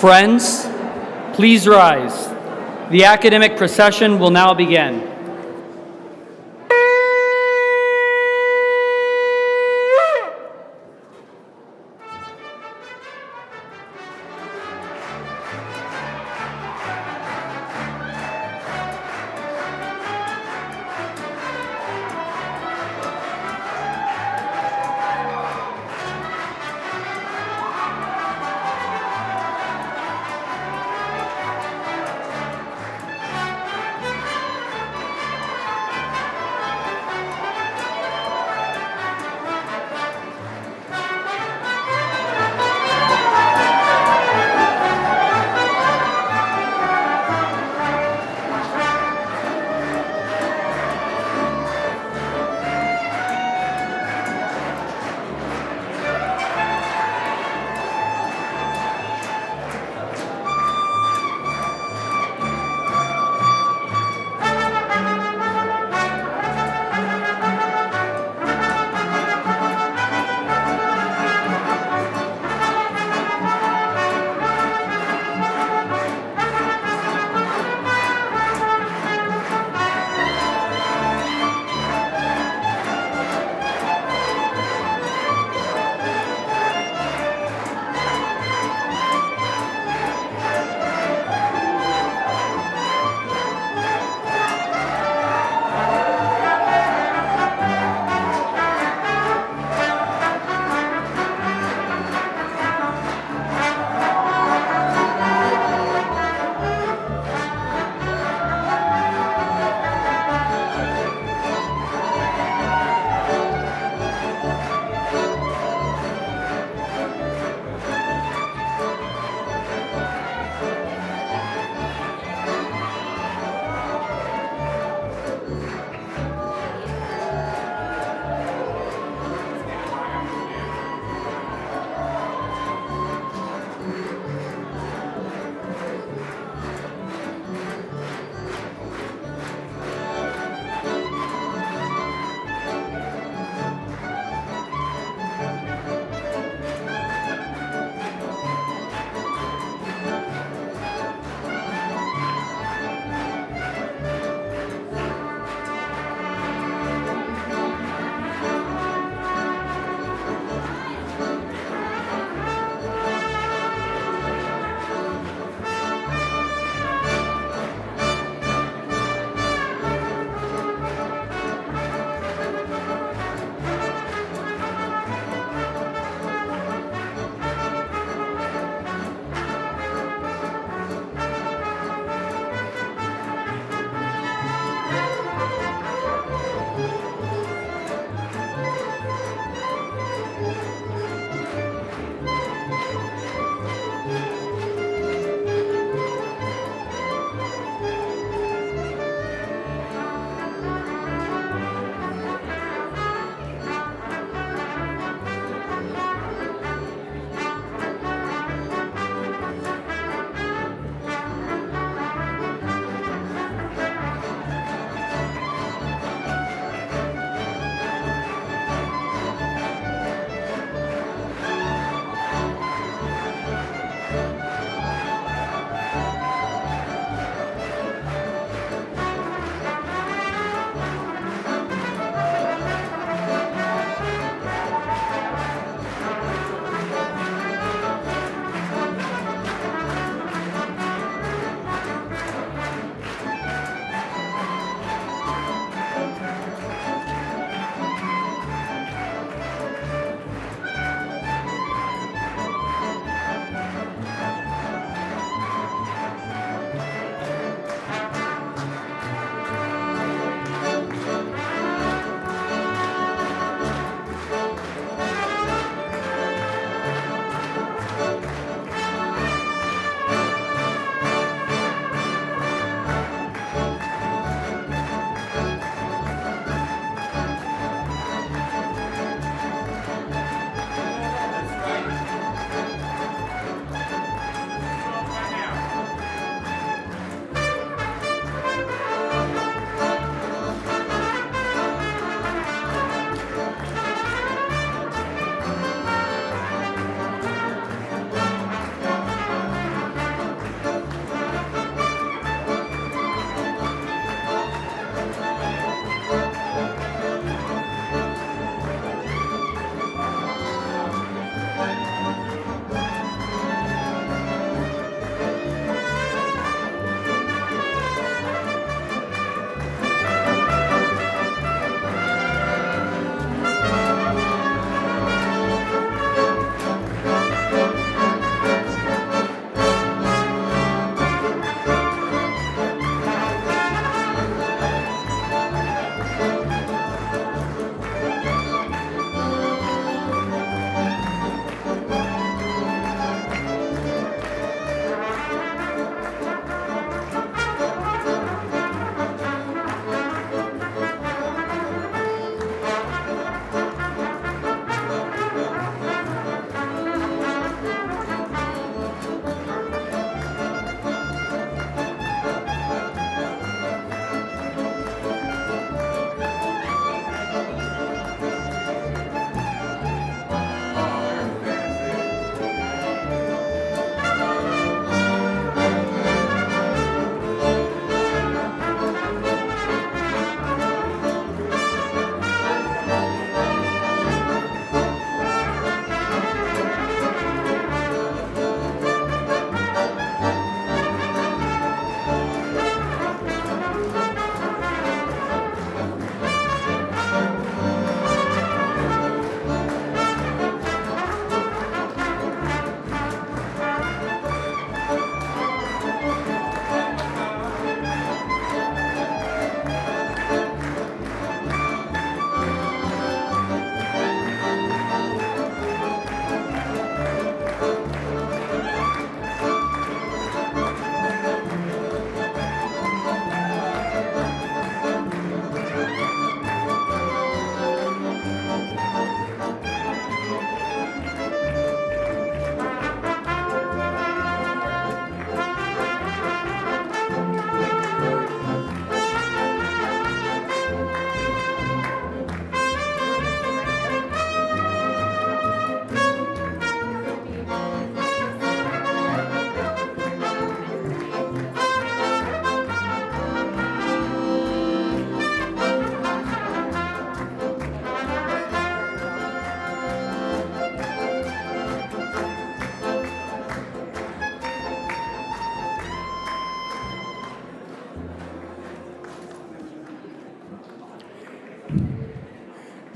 Friends, please rise. The academic procession will now begin.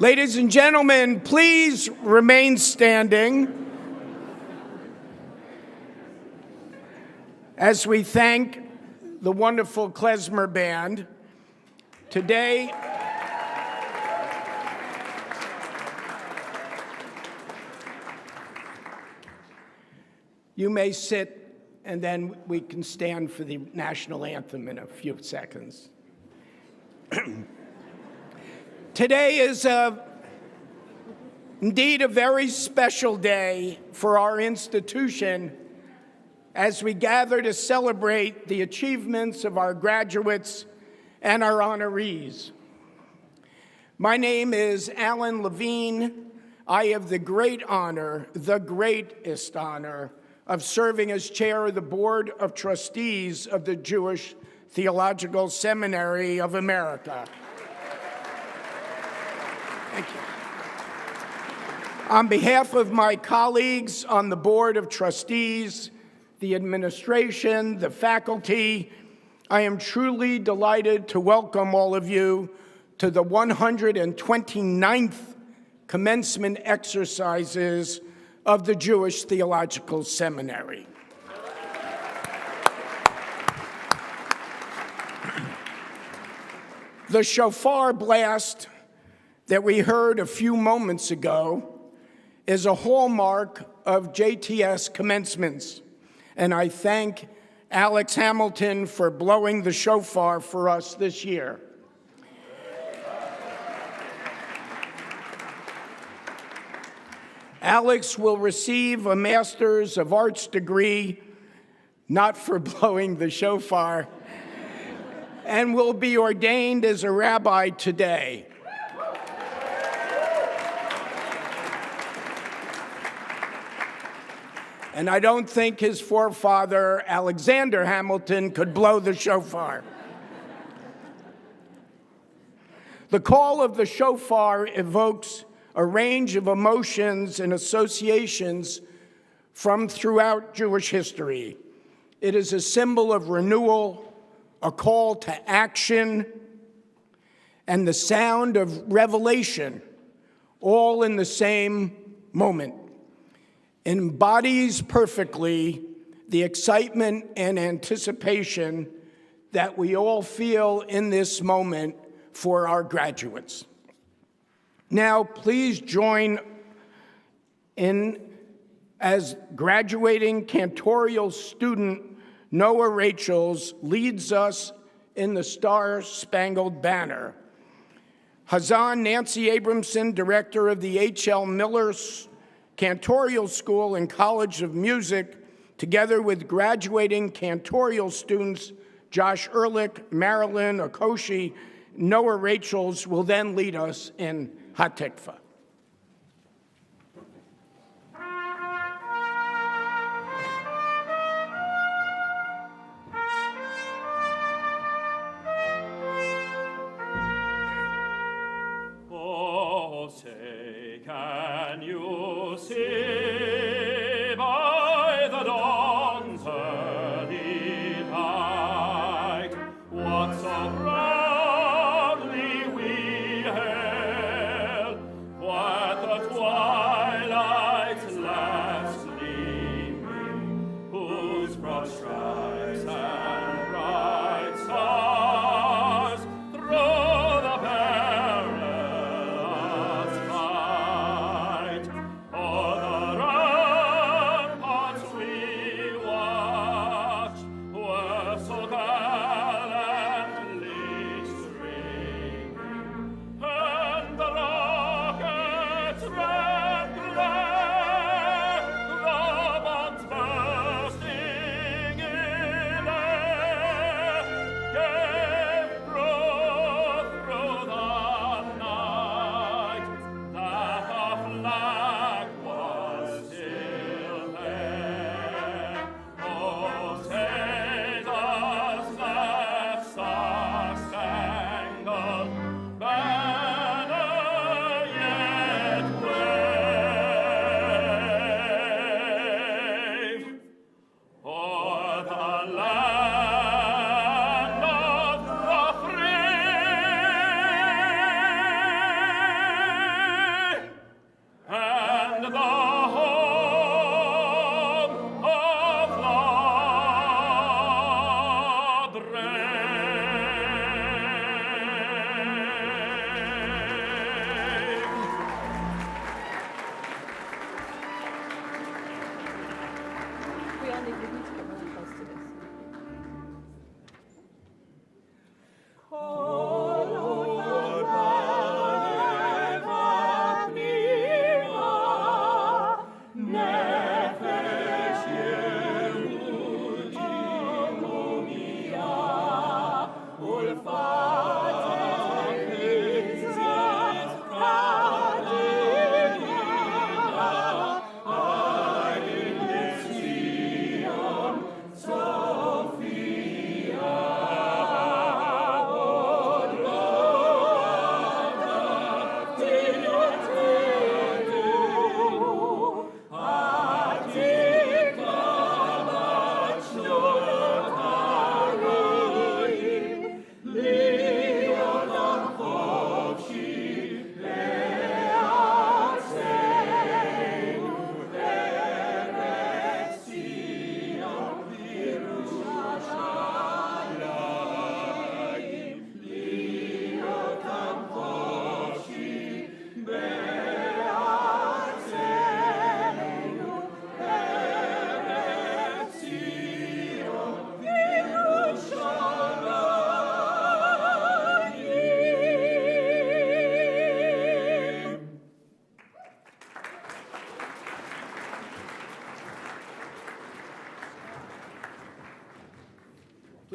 Ladies and gentlemen, please remain standing as we thank the wonderful klezmer band. Today, you may sit, and then we can stand for the national anthem in a few seconds. Today is indeed a very special day for our institution as we gather to celebrate the achievements of our graduates and our honorees. My name is Alan Levine. I have the great honor, the greatest honor, of serving as chair of the Board of Trustees of the Jewish Theological Seminary of America. Thank you. On behalf of my colleagues on the Board of Trustees, the administration, the faculty, I am truly delighted to welcome all of you to the 129th Commencement Exercises of the Jewish Theological Seminary. The shofar blast that we heard a few moments ago is a hallmark of JTS commencements, and I thank Alex Hamilton for blowing the shofar for us this year. Alex will receive a Master's of Arts degree, not for blowing the shofar, and will be ordained as a rabbi today. And I don't think his forefather, Alexander Hamilton, could blow the shofar. The call of the shofar evokes a range of emotions and associations from throughout Jewish history. It is a symbol of renewal, a call to action, and the sound of revelation, all in the same moment. Embodies perfectly the excitement and anticipation that we all feel in this moment for our graduates. Now, please join in as graduating cantorial student Noah Rachels leads us in the Star-Spangled Banner. Hazan Nancy Abramson, director of the H.L. Miller Cantorial School and College of Music, together with graduating cantorial students Josh Ehrlich, Marilyn Okoshi, Noah Rachels, will then lead us in Hatikva. Oh, say, can you see by the dawn's early light what so proudly we hailed, what the twilight's last gleaming, whose broad stripes and bright stars through the perilous fight, o'er the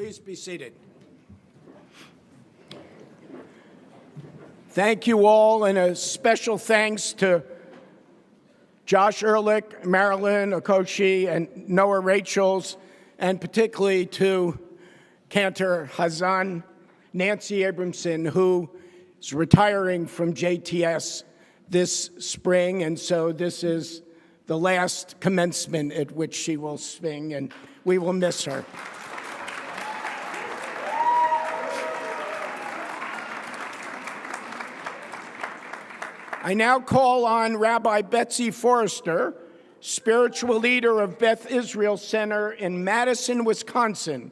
Please be seated. Thank you all, and a special thanks to Josh Ehrlich, Marilyn Okoshi, and Noah Rachels, and particularly to Cantor Hazan, Nancy Abramson, who is retiring from JTS this spring, and so this is the last commencement at which she will sing, and we will miss her. I now call on Rabbi Betsy Forrester, spiritual leader of Beth Israel Center in Madison, Wisconsin,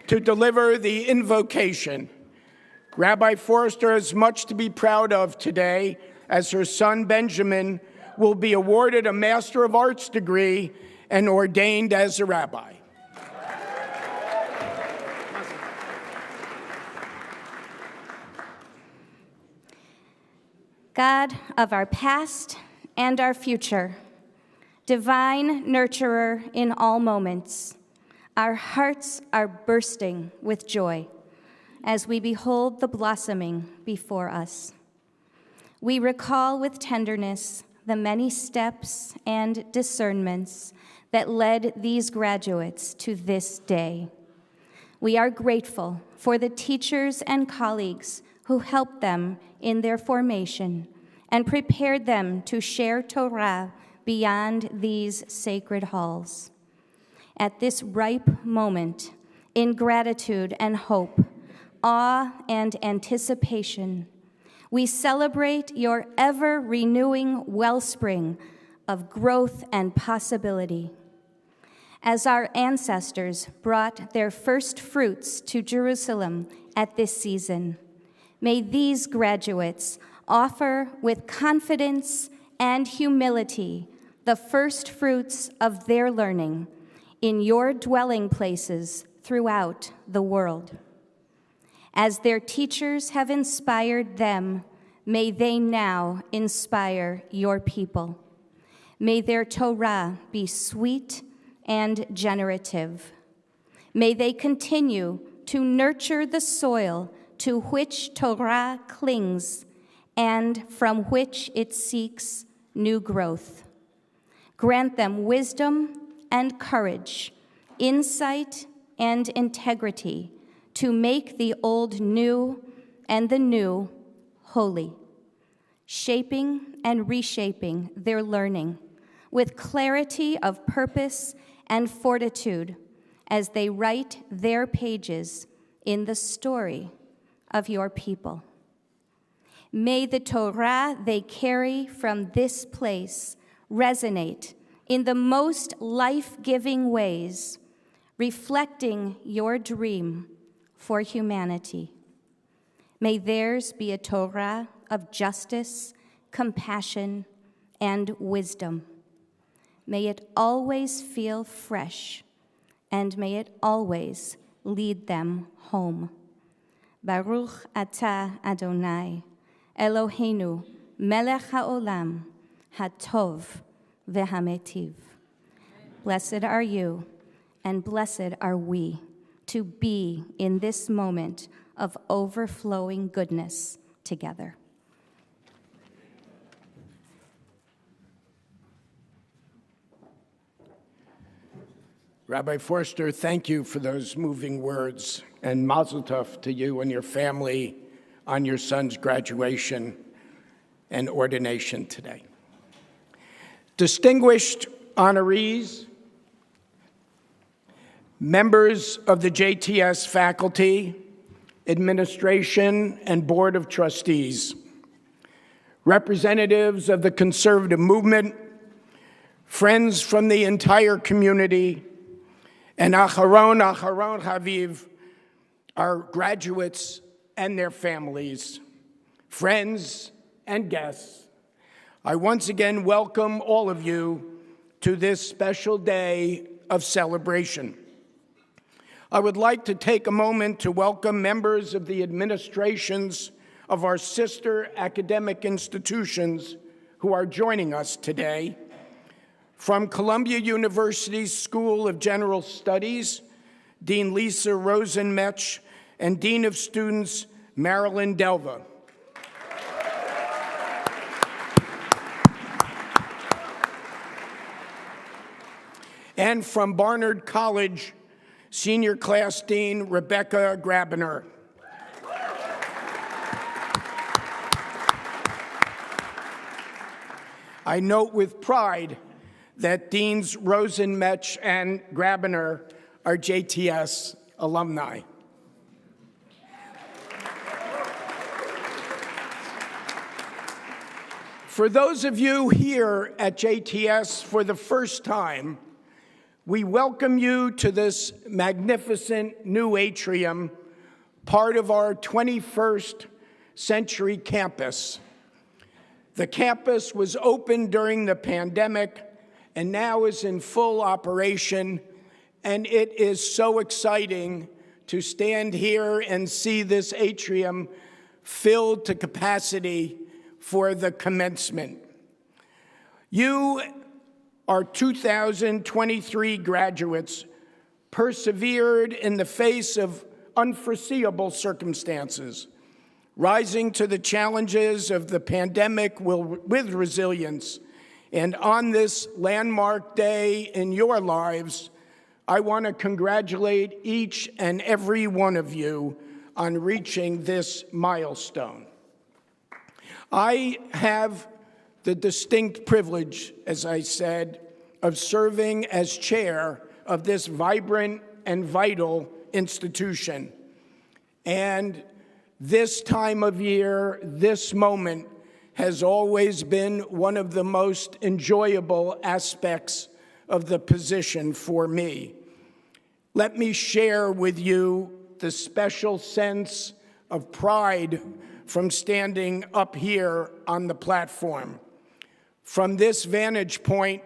to deliver the invocation. Rabbi Forrester has much to be proud of today, as her son Benjamin will be awarded a Master of Arts degree and ordained as a rabbi. God of our past and our future, divine nurturer in all moments, our hearts are bursting with joy as we behold the blossoming before us. We recall with tenderness the many steps and discernments that led these graduates to this day. We are grateful for the teachers and colleagues who helped them in their formation and prepared them to share Torah beyond these sacred halls. At this ripe moment, in gratitude and hope, awe and anticipation, we celebrate your ever-renewing wellspring of growth and possibility. As our ancestors brought their first fruits to Jerusalem at this season, may these graduates offer with confidence and humility the first fruits of their learning in your dwelling places throughout the world. As their teachers have inspired them, may they now inspire your people. May their Torah be sweet and generative. May they continue to nurture the soil to which Torah clings and from which it seeks new growth. Grant them wisdom and courage, insight and integrity to make the old new and the new holy, shaping and reshaping their learning with clarity of purpose and fortitude as they write their pages in the story of your people. May the Torah they carry from this place resonate in the most life-giving ways, reflecting your dream for humanity. May theirs be a Torah of justice, compassion, and wisdom. May it always feel fresh, and may it always lead them home. Baruch atah Adonai, Eloheinu, melech haolam, hatov v'hametiv. Blessed are you, and blessed are we, to be in this moment of overflowing goodness together. Rabbi Forster, thank you for those moving words, and mazel tov to you and your family on your son's graduation and ordination today. Distinguished honorees, members of the JTS faculty, administration, and board of trustees, representatives of the conservative movement, friends from the entire community, and Acharon Haviv, our graduates and their families, friends and guests, I once again welcome all of you to this special day of celebration. I would like to take a moment to welcome members of the administrations of our sister academic institutions who are joining us today. From Columbia University's School of General Studies Dean Lisa Rosenmetsch, and Dean of Students Marilyn Delva. And from Barnard College, Senior Class Dean Rebecca Grabiner. I note with pride that Deans Rosenmetsch and Grabiner are JTS alumni. For those of you here at JTS for the first time, we welcome you to this magnificent new atrium, part of our 21st century campus. The campus was opened during the pandemic and now is in full operation, and it is so exciting to stand here and see this atrium filled to capacity for the commencement. You, our 2023 graduates, persevered in the face of unforeseeable circumstances, rising to the challenges of the pandemic with resilience. And on this landmark day in your lives, I want to congratulate each and every one of you on reaching this milestone. I have the distinct privilege, as I said, of serving as chair of this vibrant and vital institution. And this time of year, this moment, has always been one of the most enjoyable aspects of the position for me. Let me share with you the special sense of pride from standing up here on the platform. From this vantage point,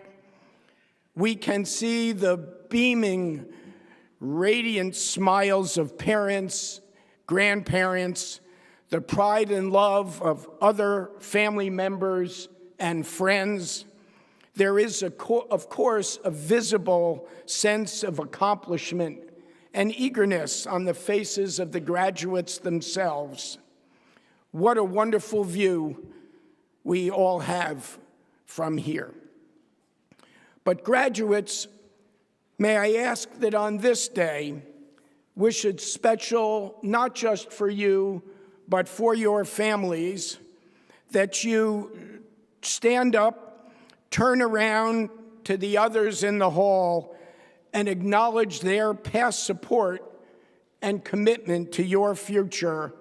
we can see the beaming, radiant smiles of parents, grandparents, the pride and love of other family members and friends. There is, of course, a visible sense of accomplishment and eagerness on the faces of the graduates themselves. What a wonderful view we all have from here. But graduates, may I ask that on this day, wish it special not just for you, but for your families, that you stand up, turn around to the others in the hall, and acknowledge their past support and commitment to your future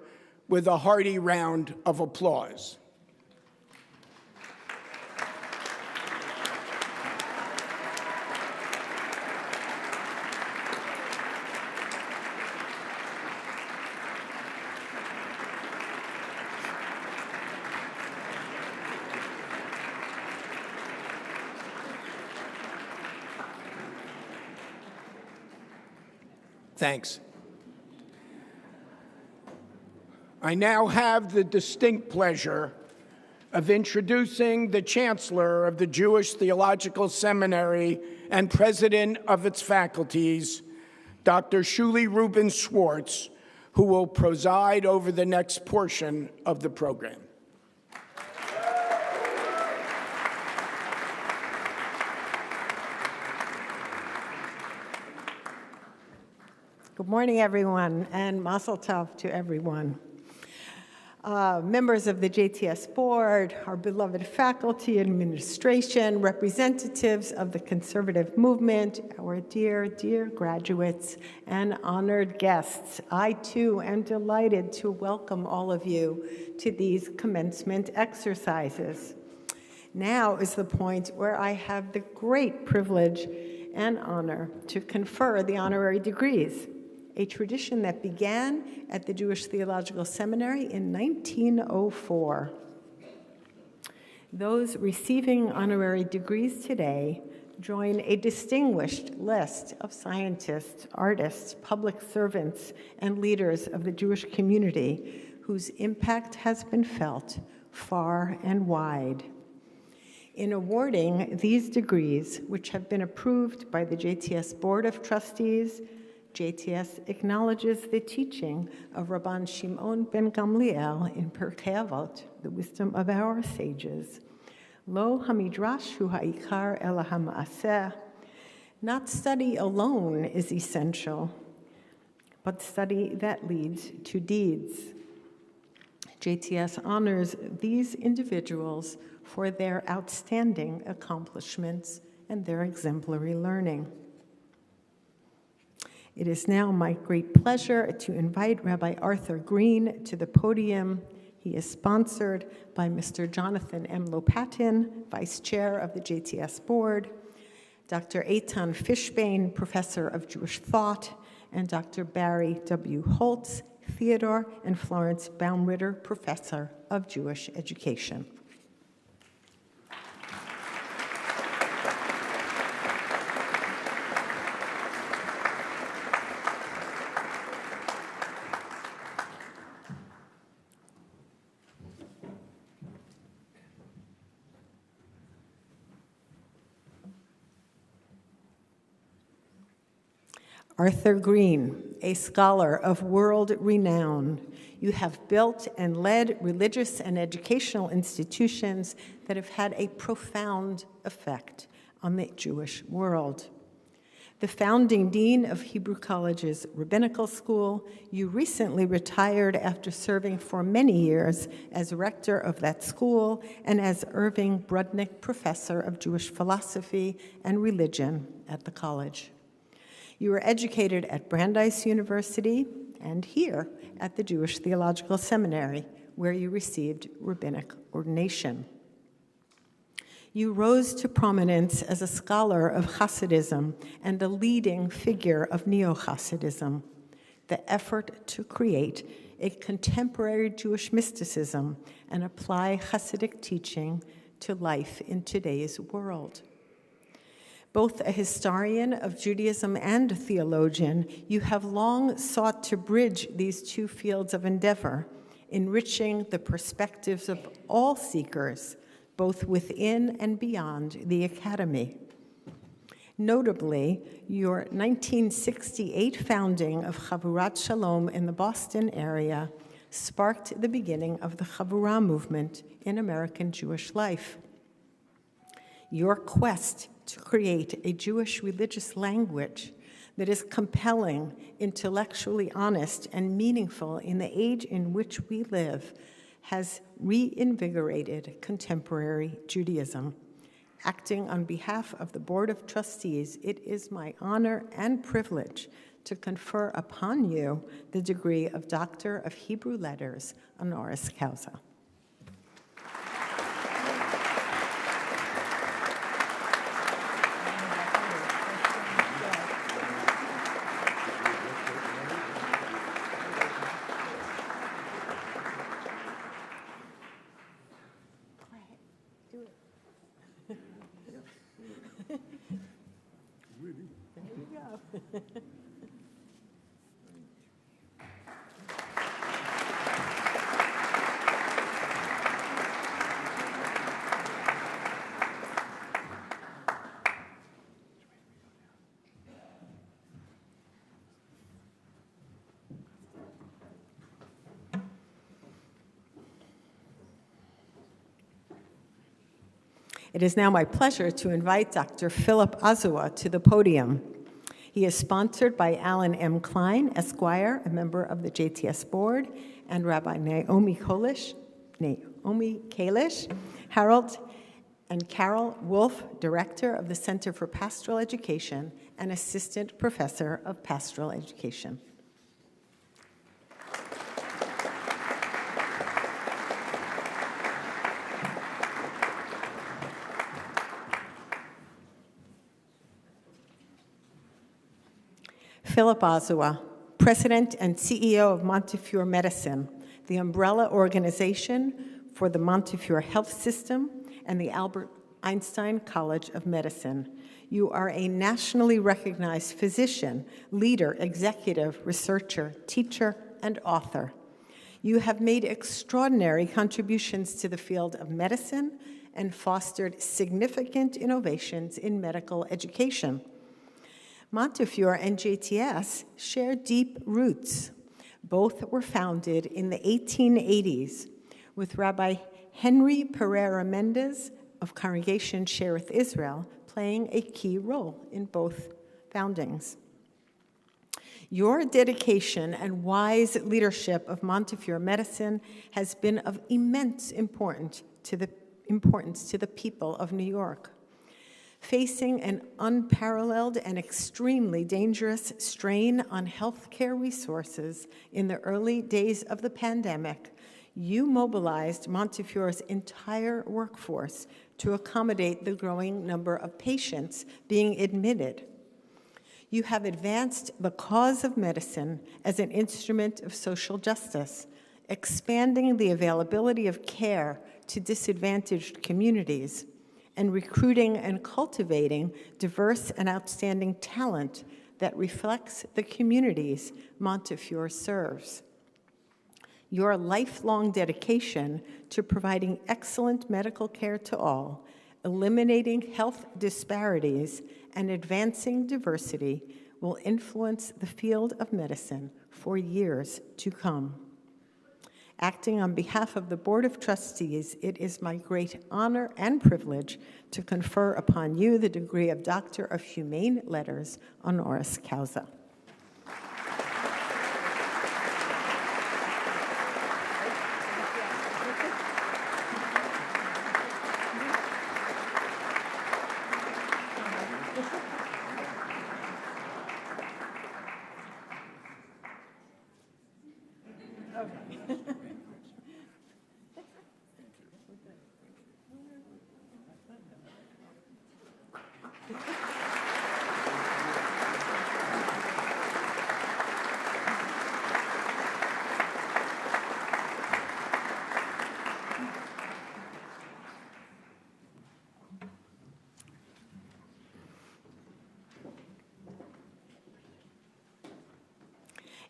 with a hearty round of applause. Thanks. I now have the distinct pleasure of introducing the Chancellor of the Jewish Theological Seminary and President of its faculties, Dr. Shuli Rubin Schwartz, who will preside over the next portion of the program. Good morning, everyone, and Mazel Tov to everyone. Members of the JTS board, our beloved faculty, administration, representatives of the conservative movement, our dear, dear graduates, and honored guests. I, too, am delighted to welcome all of you to these commencement exercises. Now is the point where I have the great privilege and honor to confer the honorary degrees, a tradition that began at the Jewish Theological Seminary in 1904. Those receiving honorary degrees today join a distinguished list of scientists, artists, public servants, and leaders of the Jewish community whose impact has been felt far and wide. In awarding these degrees, which have been approved by the JTS Board of Trustees, JTS acknowledges the teaching of Rabban Shimon ben Gamliel in Pirkei Avot, the wisdom of our sages. Lo hamidrash hu ha'ikar ela ha'ma'aseh. Not study alone is essential, but study that leads to deeds. JTS honors these individuals for their outstanding accomplishments and their exemplary learning. It is now my great pleasure to invite Rabbi Arthur Green to the podium. He is sponsored by Mr. Jonathan M. Lopatin, Vice Chair of the JTS Board, Dr. Eitan Fishbane, Professor of Jewish Thought, and Dr. Barry W. Holtz, Theodore and Florence Baumritter, Professor of Jewish Education. Arthur Green, a scholar of world renown, you have built and led religious and educational institutions that have had a profound effect on the Jewish world. The founding dean of Hebrew College's Rabbinical School, you recently retired after serving for many years as rector of that school and as Irving Brudnick Professor of Jewish Philosophy and Religion at the college. You were educated at Brandeis University and here at the Jewish Theological Seminary, where you received rabbinic ordination. You rose to prominence as a scholar of Hasidism and a leading figure of Neo-Hasidism, the effort to create a contemporary Jewish mysticism and apply Hasidic teaching to life in today's world. Both a historian of Judaism and a theologian, you have long sought to bridge these two fields of endeavor, enriching the perspectives of all seekers, both within and beyond the academy. Notably, your 1968 founding of Chavurat Shalom in the Boston area sparked the beginning of the Chavurah movement in American Jewish life. Your quest to create a Jewish religious language that is compelling, intellectually honest, and meaningful in the age in which we live has reinvigorated contemporary Judaism. Acting on behalf of the Board of Trustees, it is my honor and privilege to confer upon you the degree of Doctor of Hebrew Letters honoris causa. It is now my pleasure to invite Dr. Philip Azua to the podium. He is sponsored by Alan M. Klein, Esquire, a member of the JTS Board, and Rabbi Naomi Kalish, Harold and Carol Wolf, Director of the Center for Pastoral Education and Assistant Professor of Pastoral Education. Philip Azua, President and CEO of Montefiore Medicine, the umbrella organization for the Montefiore Health System and the Albert Einstein College of Medicine. You are a nationally recognized physician, leader, executive, researcher, teacher, and author. You have made extraordinary contributions to the field of medicine and fostered significant innovations in medical education. Montefiore and JTS share deep roots. Both were founded in the 1880s, with Rabbi Henry Pereira Mendez of Congregation Shereth Israel playing a key role in both foundings. Your dedication and wise leadership of Montefiore medicine has been of immense importance to the people of New York. Facing an unparalleled and extremely dangerous strain on healthcare resources in the early days of the pandemic, you mobilized Montefiore's entire workforce to accommodate the growing number of patients being admitted. You have advanced the cause of medicine as an instrument of social justice, expanding the availability of care to disadvantaged communities, and recruiting and cultivating diverse and outstanding talent that reflects the communities Montefiore serves. Your lifelong dedication to providing excellent medical care to all, eliminating health disparities, and advancing diversity will influence the field of medicine for years to come. Acting on behalf of the Board of Trustees, it is my great honor and privilege to confer upon you the degree of Doctor of Humane Letters honoris causa.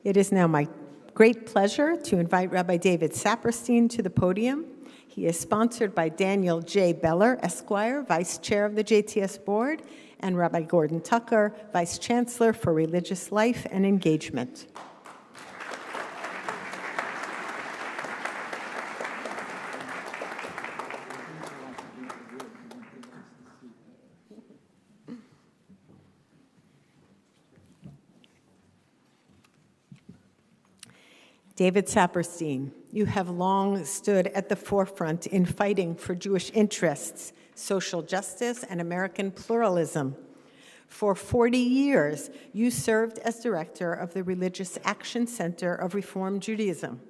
It is now my great pleasure to invite Rabbi David Saperstein to the podium. He is sponsored by Daniel J. Beller, Esquire, Vice Chair of the JTS Board, and Rabbi Gordon Tucker, Vice Chancellor for Religious Life and Engagement. David Saperstein, you have long stood at the forefront in fighting for Jewish interests, social justice, and American pluralism. For 40 years, you served as director of the Religious Action Center of Reform Judaism,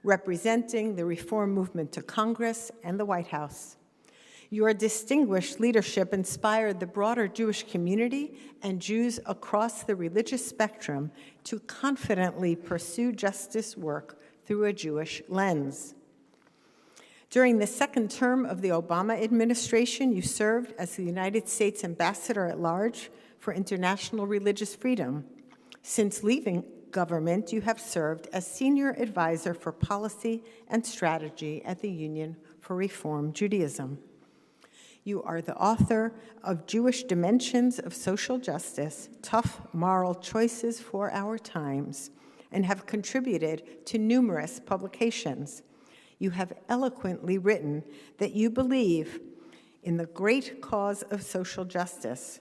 representing the reform movement to Congress and the White House. Your distinguished leadership inspired the broader Jewish community and Jews across the religious spectrum to confidently pursue justice work through a Jewish lens. During the second term of the Obama administration, you served as the United States Ambassador at Large for International Religious Freedom. Since leaving government, you have served as Senior Advisor for Policy and Strategy at the Union for Reform Judaism. You are the author of Jewish Dimensions of Social Justice, Tough Moral Choices for Our Times, and have contributed to numerous publications. You have eloquently written that you believe in the great cause of social justice,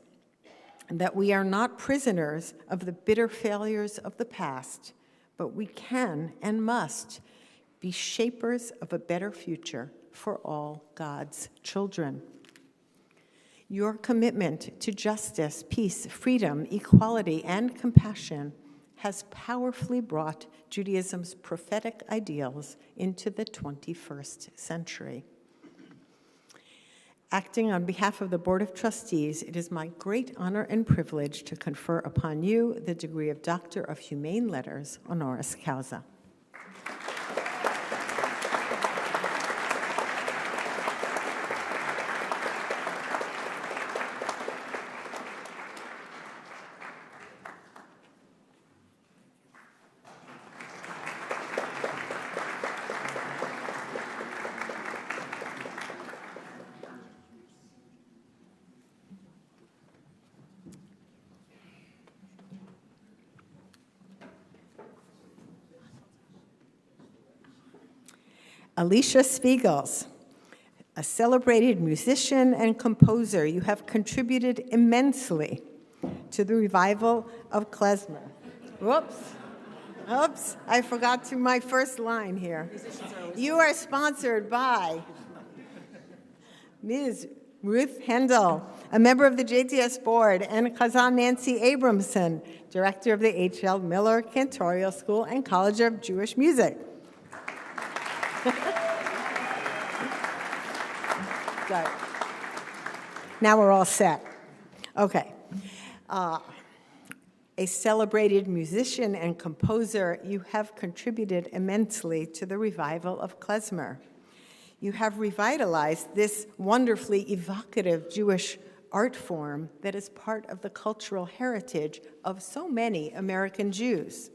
and that we are not prisoners of the bitter failures of the past, but we can and must be shapers of a better future for all God's children. Your commitment to justice, peace, freedom, equality, and compassion has powerfully brought Judaism's prophetic ideals into the 21st century. Acting on behalf of the Board of Trustees, it is my great honor and privilege to confer upon you the degree of Doctor of Humane Letters honoris causa. Alicia Spiegels, a celebrated musician and composer, you have contributed immensely to the revival of klezmer. Oops, I forgot to my first line here. You are sponsored by Ms. Ruth Hendel, a member of the JTS board, and Chazan Nancy Abramson, director of the H.L. Miller Cantorial School and College of Jewish Music. Good. Now we're all set. Okay. A celebrated musician and composer, you have contributed immensely to the revival of klezmer. You have revitalized this wonderfully evocative Jewish art form that is part of the cultural heritage of so many American Jews.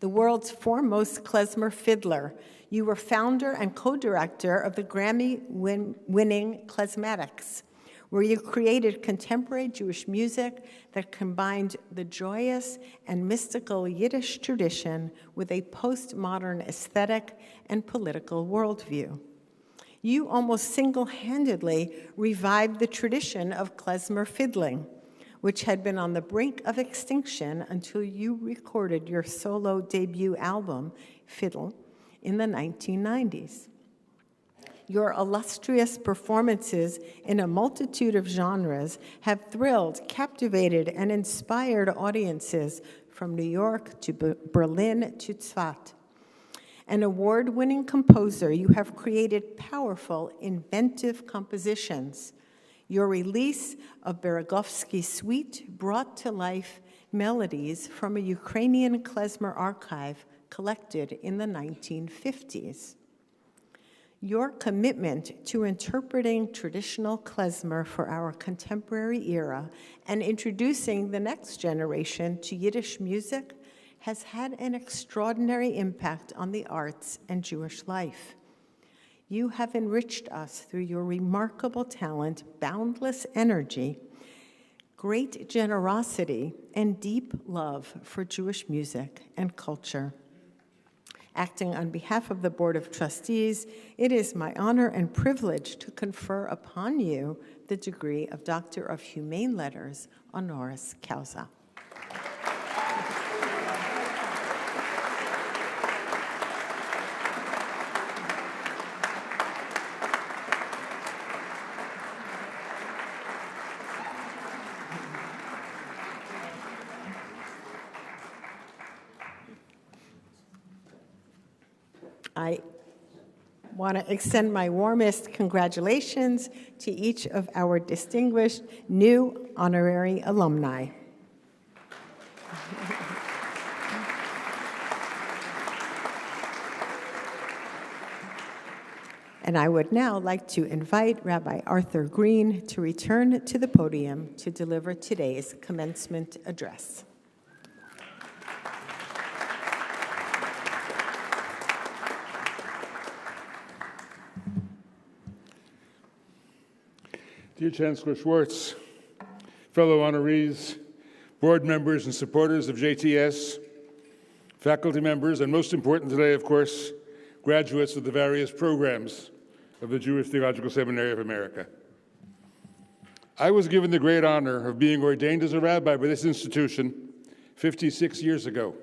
The world's foremost klezmer fiddler, you were founder and co-director of the Grammy-winning Klezmatics, where you created contemporary Jewish music that combined the joyous and mystical Yiddish tradition with a postmodern aesthetic and political worldview. You almost single-handedly revived the tradition of klezmer fiddling, which had been on the brink of extinction until you recorded your solo debut album, Fiddle, in the 1990s. Your illustrious performances in a multitude of genres have thrilled, captivated, and inspired audiences from New York to Berlin to Tzfat. An award-winning composer, you have created powerful, inventive compositions. Your release of Beregovsky's Suite brought to life melodies from a Ukrainian klezmer archive collected in the 1950s. Your commitment to interpreting traditional klezmer for our contemporary era and introducing the next generation to Yiddish music has had an extraordinary impact on the arts and Jewish life. You have enriched us through your remarkable talent, boundless energy, great generosity, and deep love for Jewish music and culture. Acting on behalf of the Board of Trustees, it is my honor and privilege to confer upon you the degree of Doctor of Humane Letters honoris causa. I want to extend my warmest congratulations to each of our distinguished new honorary alumni. And I would now like to invite Rabbi Arthur Green to return to the podium to deliver today's commencement address. Dear Chancellor Schwartz, fellow honorees, board members and supporters of JTS, faculty members, and most important today, of course, graduates of the various programs of the Jewish Theological Seminary of America. I was given the great honor of being ordained as a rabbi by this institution 56 years ago.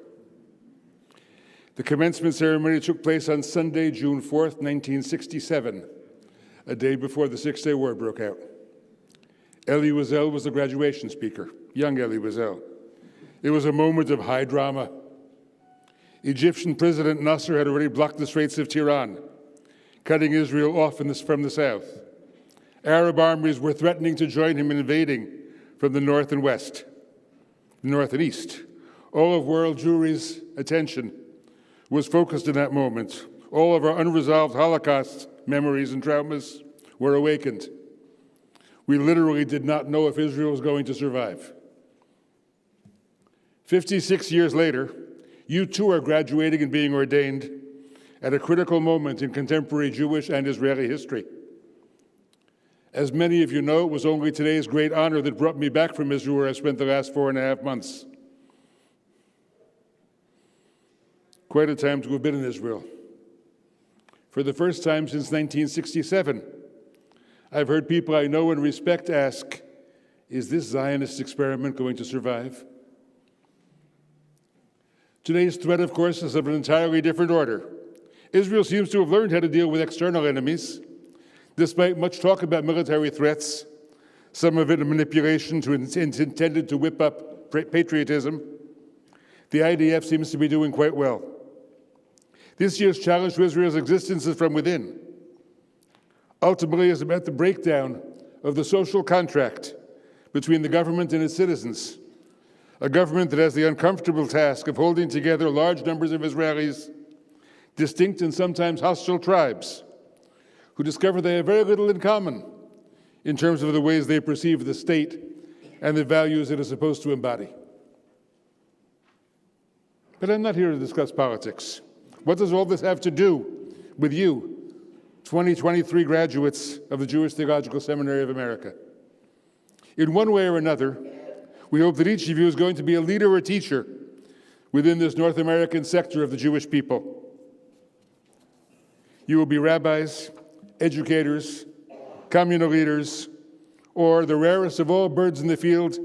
The commencement ceremony took place on Sunday, June 4th, 1967, a day before the Six-Day War broke out. Elie Wiesel was the graduation speaker, young Elie Wiesel. It was a moment of high drama. Egyptian President Nasser had already blocked the Straits of Tiran, cutting Israel off from the south. Arab armies were threatening to join him in invading from the north and west, north and east. All of world Jewry's attention was focused in that moment. All of our unresolved Holocaust memories and traumas were awakened. We literally did not know if Israel was going to survive. 56 years later, you too are graduating and being ordained at a critical moment in contemporary Jewish and Israeli history. As many of you know, it was only today's great honor that brought me back from Israel, where I spent the last 4.5 months. Quite a time to have been in Israel. for the first time since 1967. I've heard people I know and respect ask, is this Zionist experiment going to survive? Today's threat, of course, is of an entirely different order. Israel seems to have learned how to deal with external enemies. Despite much talk about military threats, some of it a manipulation intended to whip up patriotism, the IDF seems to be doing quite well. This year's challenge to Israel's existence is from within. Ultimately, it's about the breakdown of the social contract between the government and its citizens, a government that has the uncomfortable task of holding together large numbers of Israelis, distinct and sometimes hostile tribes, who discover they have very little in common in terms of the ways they perceive the state and the values it is supposed to embody. But I'm not here to discuss politics. What does all this have to do with you, 2023 graduates of the Jewish Theological Seminary of America? In one way or another, we hope that each of you is going to be a leader or teacher within this North American sector of the Jewish people. You will be rabbis, educators, communal leaders, or the rarest of all birds in the field,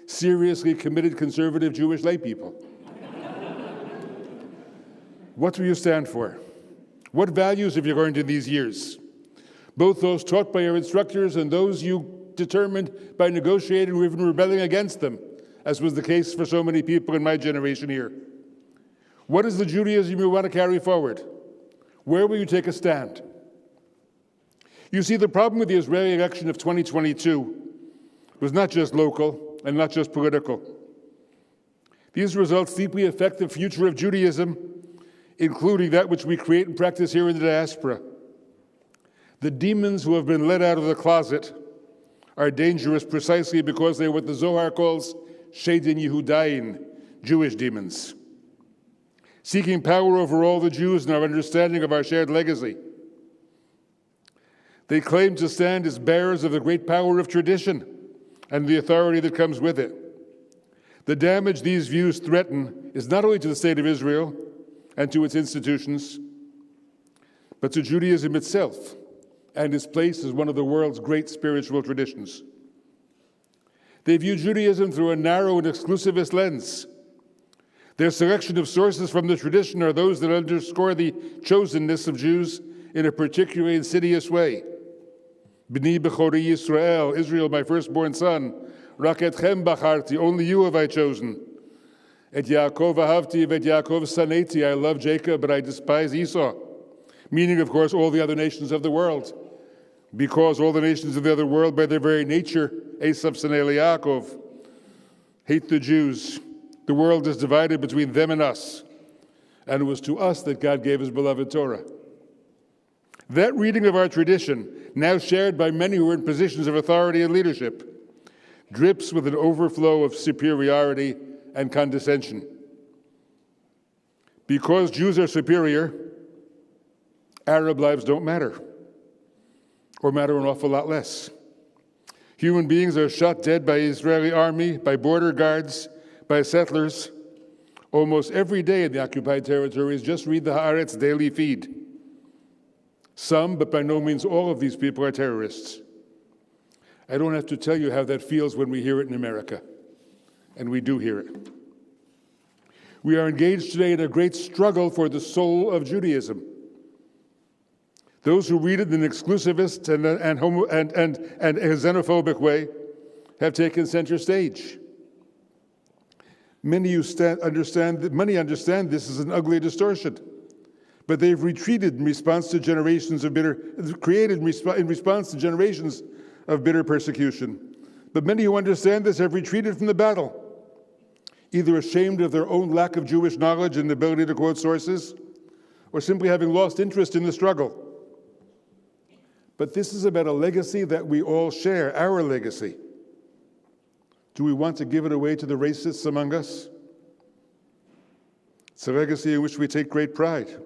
seriously committed conservative Jewish laypeople. What do you stand for? What values have you learned in these years? Both those taught by your instructors and those you determined by negotiating or even rebelling against them, as was the case for so many people in my generation here. What is the Judaism you want to carry forward? Where will you take a stand? You see, the problem with the Israeli election of 2022 was not just local and not just political. These results deeply affect the future of Judaism, including that which we create and practice here in the diaspora. The demons who have been let out of the closet are dangerous precisely because they are what the Zohar calls Shedin Yehudayin, Jewish demons, seeking power over all the Jews in our understanding of our shared legacy. They claim to stand as bearers of the great power of tradition and the authority that comes with it. The damage these views threaten is not only to the state of Israel and to its institutions, but to Judaism itself and its place as one of the world's great spiritual traditions. They view Judaism through a narrow and exclusivist lens. Their selection of sources from the tradition are those that underscore the chosenness of Jews in a particularly insidious way. B'ni bechori Yisrael, Israel, my firstborn son, rak etchem bacharti, only you have I chosen. Et Yaakov ahavti, et Yaakov saneti, I love Jacob, but I despise Esau. Meaning, of course, all the other nations of the world. Because all the nations of the other world, by their very nature, Esav Sanei Yaakov, hate the Jews. The world is divided between them and us. And it was to us that God gave his beloved Torah. That reading of our tradition, now shared by many who are in positions of authority and leadership, drips with an overflow of superiority and condescension. Because Jews are superior, Arab lives don't matter, or matter an awful lot less. Human beings are shot dead by the Israeli army, by border guards, by settlers, almost every day in the occupied territories. Just read the Haaretz daily feed. Some, but by no means all of these people are terrorists. I don't have to tell you how that feels when we hear it in America. And we do hear it. We are engaged today in a great struggle for the soul of Judaism. Those who read it in an exclusivist and a xenophobic way have taken center stage. Many understand this is an ugly distortion, but they've retreated in response to generations of in response to generations of bitter persecution. But many who understand this have retreated from the battle, either ashamed of their own lack of Jewish knowledge and ability to quote sources, or simply having lost interest in the struggle. But this is about a legacy that we all share, our legacy. Do we want to give it away to the racists among us? It's a legacy in which we take great pride.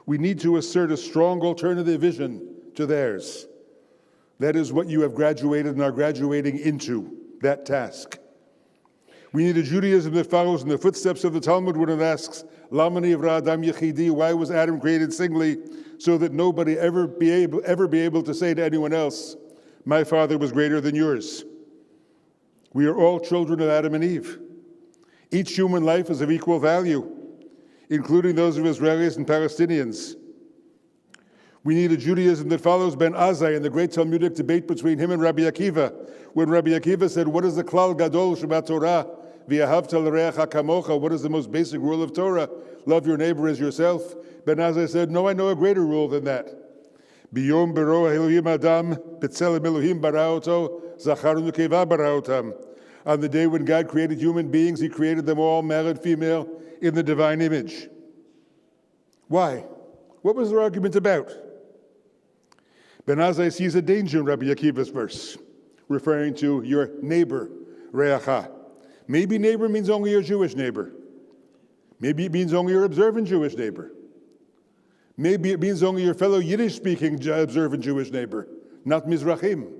We need to assert a strong alternative vision to theirs. That is what you have graduated and are graduating into, that task. We need a Judaism that follows in the footsteps of the Talmud when it asks, Lama nivra Adam yechidi, why was Adam created singly? So that nobody ever be able to say to anyone else, my father was greater than yours. We are all children of Adam and Eve. Each human life is of equal value, including those of Israelis and Palestinians. We need a Judaism that follows Ben Azai in the great Talmudic debate between him and Rabbi Akiva, when Rabbi Akiva said, what is the klal gadol sheba Torah, v'ahavta l'reacha kamocha, what is the most basic rule of Torah? Love your neighbor as yourself. Ben Azai said, no, I know a greater rule than that. Biyom bero Elohim Adam, b'tzelem Elohim bara oto, zachar u'nekeva bara otam. On the day when God created human beings, he created them all, male and female, in the divine image. Why? What was their argument about? Ben Azai sees a danger in Rabbi Akiva's verse, referring to your neighbor, reacha. Maybe neighbor means only your Jewish neighbor. Maybe it means only your observant Jewish neighbor. Maybe it means only your fellow Yiddish-speaking observant Jewish neighbor, not Mizrahim.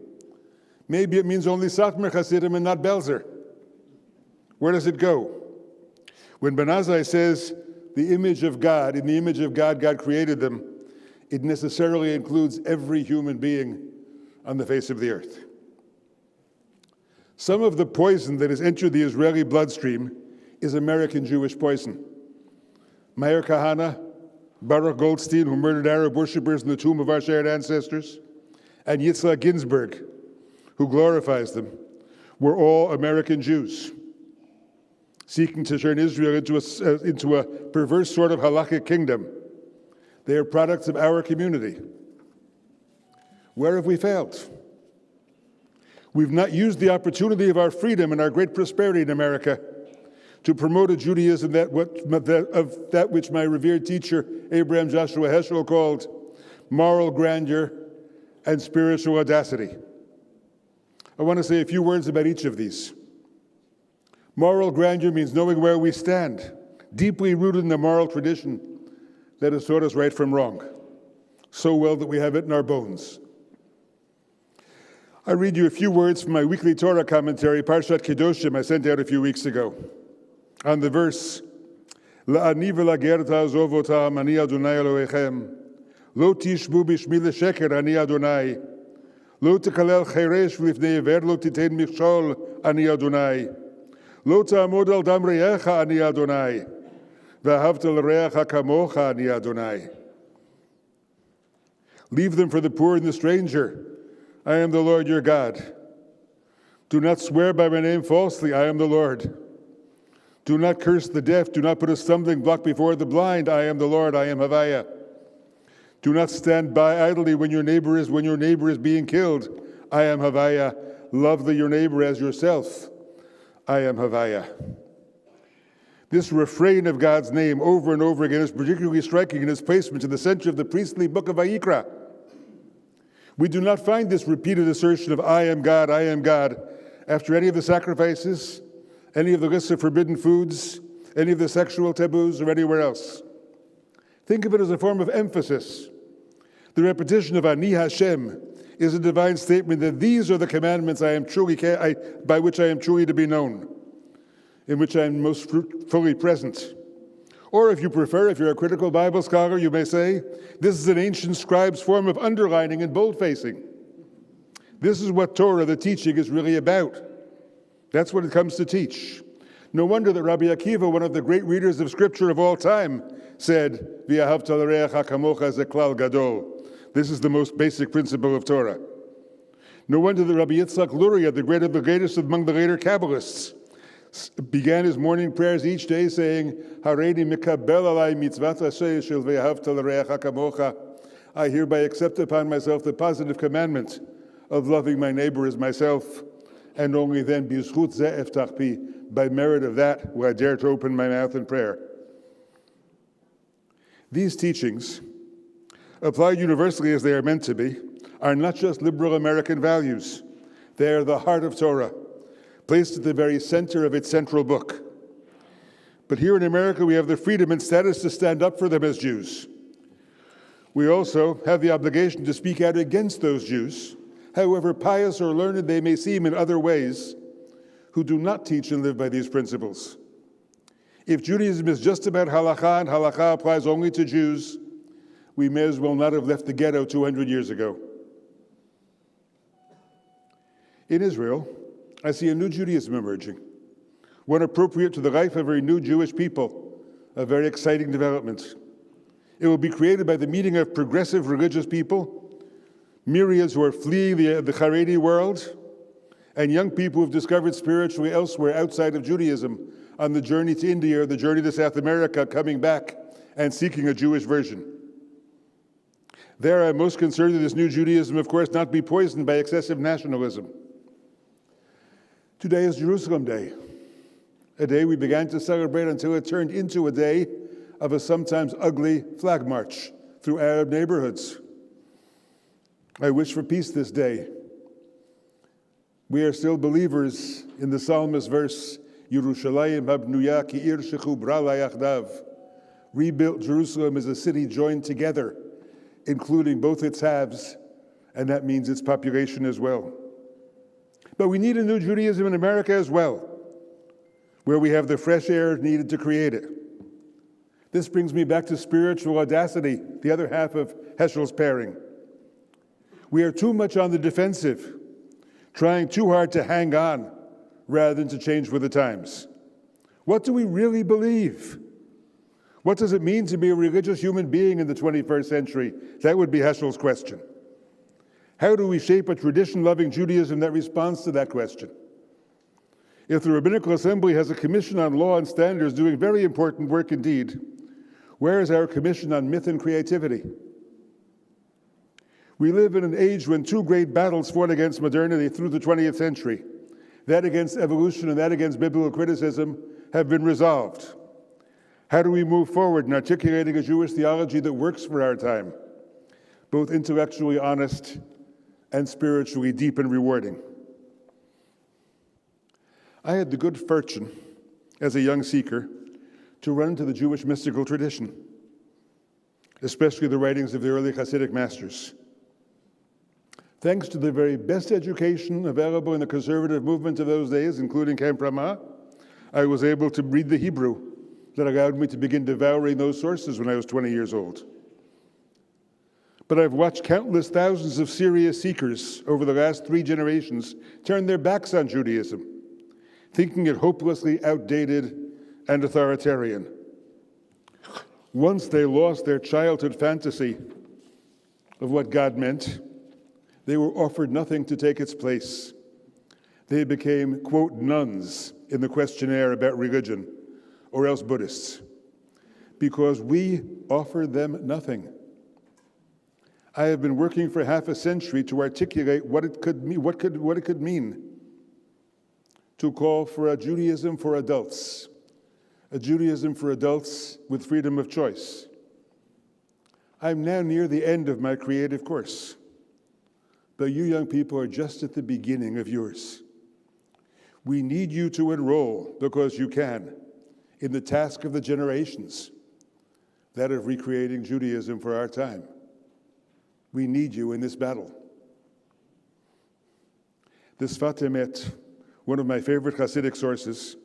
Maybe it means only Satmar Hasidim and not Belzer. Where does it go? When Ben Azai says, the image of God, in the image of God, God created them, it necessarily includes every human being on the face of the earth. Some of the poison that has entered the Israeli bloodstream is American Jewish poison. Meir Kahane, Baruch Goldstein, who murdered Arab worshippers in the tomb of our shared ancestors, and Yitzhak Ginsburg, who glorifies them, were all American Jews, seeking to turn Israel into a perverse sort of halakhic kingdom. They are products of our community. Where have we failed? We've not used the opportunity of our freedom and our great prosperity in America to promote a Judaism of that which my revered teacher, Abraham Joshua Heschel, called moral grandeur and spiritual audacity. I want to say a few words about each of these. Moral grandeur means knowing where we stand, deeply rooted in the moral tradition that has taught us right from wrong, so well that we have it in our bones. I read you a few words from my weekly Torah commentary, Parshat Kedoshim, I sent out a few weeks ago, on the verse, La'ani v'lagerta azov otam, ani Adonai Elohechem, lo tishbu b'shmi l'sheker, ani Adonai, lo tekalel cheresh v'lifnei iver, lo titein michshol, ani Adonai, lo ta'amod al dam re'echa, ani Adonai, v'ahavta l're'echa kamocha, ani Adonai. Leave them for the poor and the stranger. I am the Lord your God. Do not swear by my name falsely. I am the Lord. Do not curse the deaf. Do not put a stumbling block before the blind. I am the Lord. I am Havaya. Do not stand by idly when your neighbor is being killed. I am Havaya. Love your neighbor as yourself. I am Havaya. This refrain of God's name over and over again is particularly striking in its placement in the center of the priestly book of Vayikra. We do not find this repeated assertion of I am God, after any of the sacrifices, any of the lists of forbidden foods, any of the sexual taboos, or anywhere else. Think of it as a form of emphasis. The repetition of Ani Hashem is a divine statement that these are the commandments by which I am truly to be known, in which I am most fully present. Or if you prefer, if you're a critical Bible scholar, you may say, this is an ancient scribe's form of underlining and boldfacing. This is what Torah, the teaching, is really about. That's what it comes to teach. No wonder that Rabbi Akiva, one of the great readers of Scripture of all time, said, V'ahavta l'reacha kamocha ze klal gadol. This is the most basic principle of Torah. No wonder that Rabbi Yitzhak Luria, the greatest among the later Kabbalists, began his morning prayers each day saying, Hareini mikabel alai mitzvat aseh shel ve'ahavta l'reacha kamocha. I hereby accept upon myself the positive commandment of loving my neighbor as myself, and only then, bizchut zeh eftach pi, by merit of that, will I dare to open my mouth in prayer. These teachings, applied universally as they are meant to be, are not just liberal American values. They are the heart of Torah, placed at the very center of its central book. But here in America, we have the freedom and status to stand up for them as Jews. We also have the obligation to speak out against those Jews, however pious or learned they may seem in other ways, who do not teach and live by these principles. If Judaism is just about halakha and halakha applies only to Jews, we may as well not have left the ghetto 200 years ago. In Israel, I see a new Judaism emerging, one appropriate to the life of a new Jewish people, a very exciting development. It will be created by the meeting of progressive religious people, myriads who are fleeing the Haredi world, and young people who have discovered spiritually elsewhere outside of Judaism on the journey to India or the journey to South America, coming back and seeking a Jewish version. There, I'm most concerned that this new Judaism, of course, not be poisoned by excessive nationalism. Today is Jerusalem Day, a day we began to celebrate until it turned into a day of a sometimes ugly flag march through Arab neighborhoods. I wish for peace this day. We are still believers in the psalmist verse, Yerushalayim habnuya ki ir shechubra la yachdav. Rebuilt Jerusalem is a city joined together, including both its halves, and that means its population as well. But we need a new Judaism in America as well, where we have the fresh air needed to create it. This brings me back to spiritual audacity, the other half of Heschel's pairing. We are too much on the defensive, trying too hard to hang on rather than to change with the times. What do we really believe? What does it mean to be a religious human being in the 21st century? That would be Heschel's question. How do we shape a tradition-loving Judaism that responds to that question? If the Rabbinical Assembly has a commission on law and standards doing very important work indeed, where is our commission on myth and creativity? We live in an age when two great battles fought against modernity through the 20th century, that against evolution and that against biblical criticism, have been resolved. How do we move forward in articulating a Jewish theology that works for our time, both intellectually honest and spiritually deep and rewarding? I had the good fortune, as a young seeker, to run into the Jewish mystical tradition, especially the writings of the early Hasidic masters. Thanks to the very best education available in the conservative movement of those days, including Camp Ramah, I was able to read the Hebrew that allowed me to begin devouring those sources when I was 20 years old. But I've watched countless thousands of serious seekers over the last 3 generations turn their backs on Judaism, thinking it hopelessly outdated and authoritarian. Once they lost their childhood fantasy of what God meant, they were offered nothing to take its place. They became, quote, nuns in the questionnaire about religion, or else Buddhists, because we offered them nothing. I have been working for half a century to articulate what it could mean, what it could mean to call for a Judaism for adults, a Judaism for adults with freedom of choice. I'm now near the end of my creative course, but you young people are just at the beginning of yours. We need you to enroll, because you can, in the task of the generations, that of recreating Judaism for our time. We need you in this battle. The Sfat Emet, one of my favorite Hasidic sources,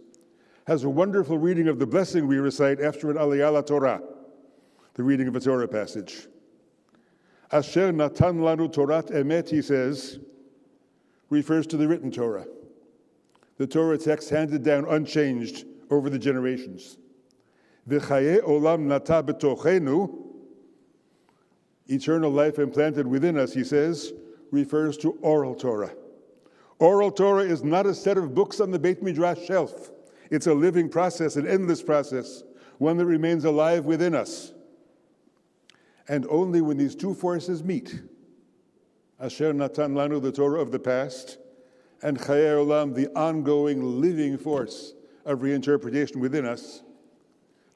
has a wonderful reading of the blessing we recite after an Aliyah Torah, the reading of a Torah passage. Asher Natan Lanu Torat Emet, he says, refers to the written Torah, the Torah text handed down unchanged over the generations. V'chaye olam nata b'tochenu, eternal life implanted within us, he says, refers to oral Torah. Oral Torah is not a set of books on the Beit Midrash shelf. It's a living process, an endless process, one that remains alive within us. And only when these two forces meet, Asher Natan Lanu, the Torah of the past, and Chaye Olam, the ongoing living force of reinterpretation within us,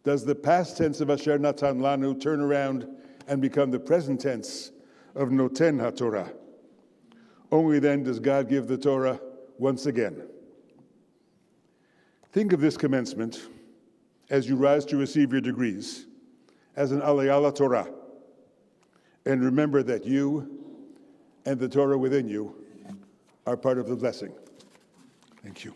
does the past tense of Asher Natan Lanu turn around and become the present tense of Noten HaTorah. Only then does God give the Torah once again. Think of this commencement, as you rise to receive your degrees, as an Aliyah Torah. And remember that you and the Torah within you are part of the blessing. Thank you.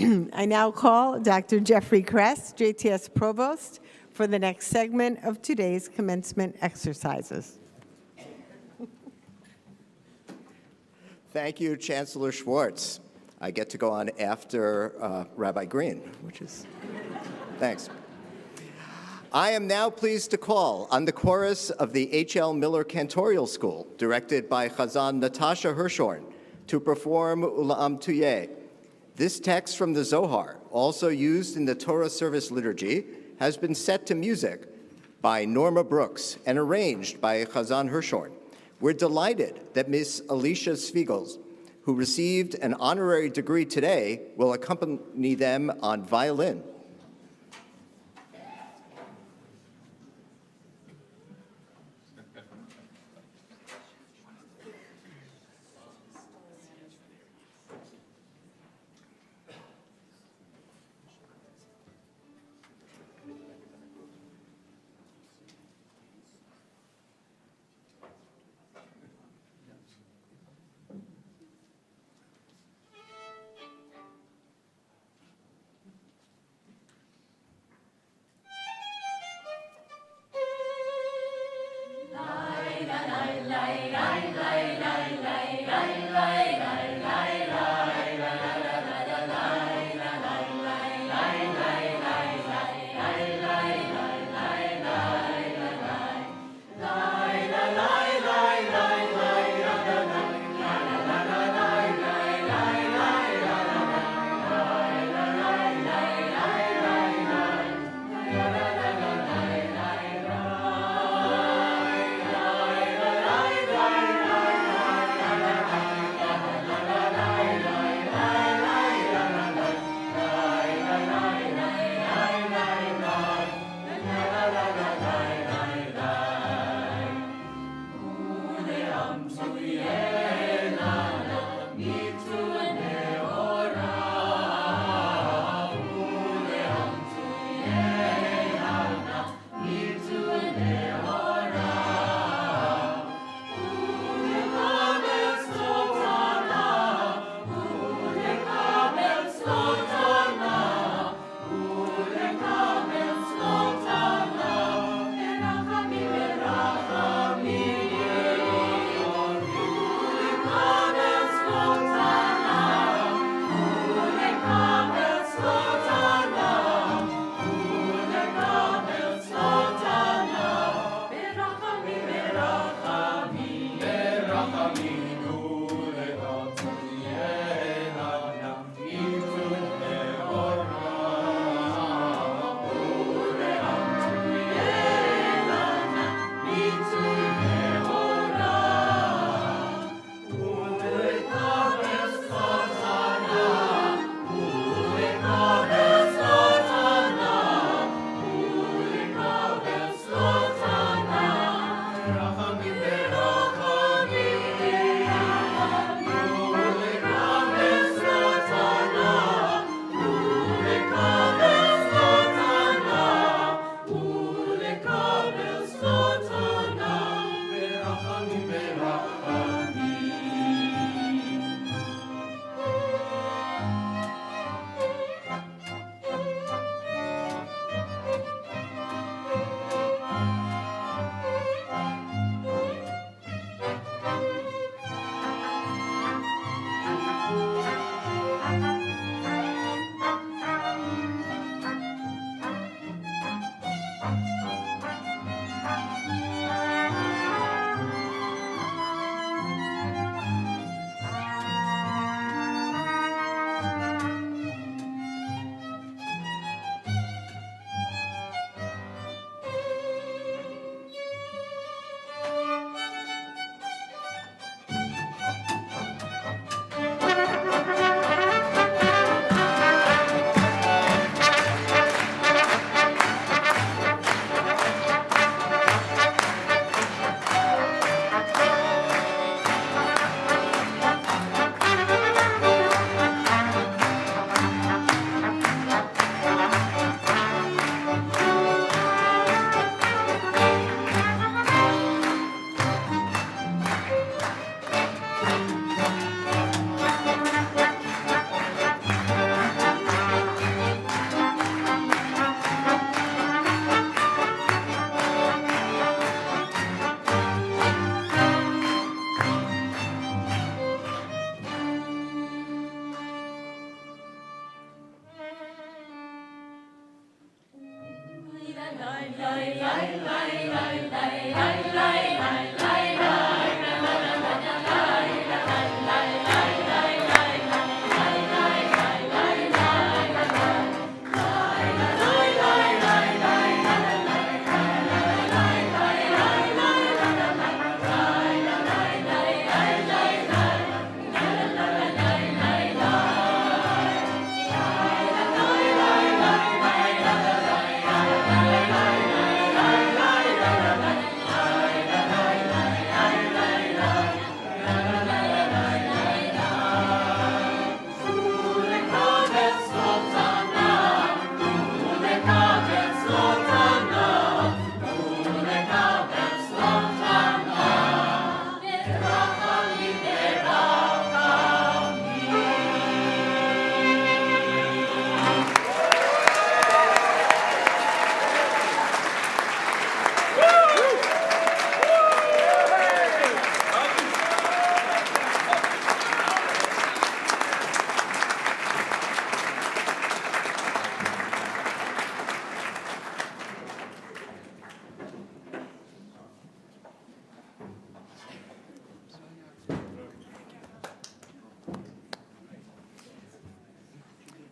I now call Dr. Jeffrey Kress, JTS Provost, for the next segment of today's commencement exercises. Thank you, Chancellor Schwartz. I get to go on after Rabbi Green, which is, thanks. I am now pleased to call on the chorus of the H.L. Miller Cantorial School, directed by Chazan Natasha Hirshhorn, to perform Ula'am Tuyeh. This text from the Zohar, also used in the Torah service liturgy, has been set to music by Norma Brooks and arranged by Chazan Hirshhorn. We're delighted that Miss Alicia Svigels, who received an honorary degree today, will accompany them on violin.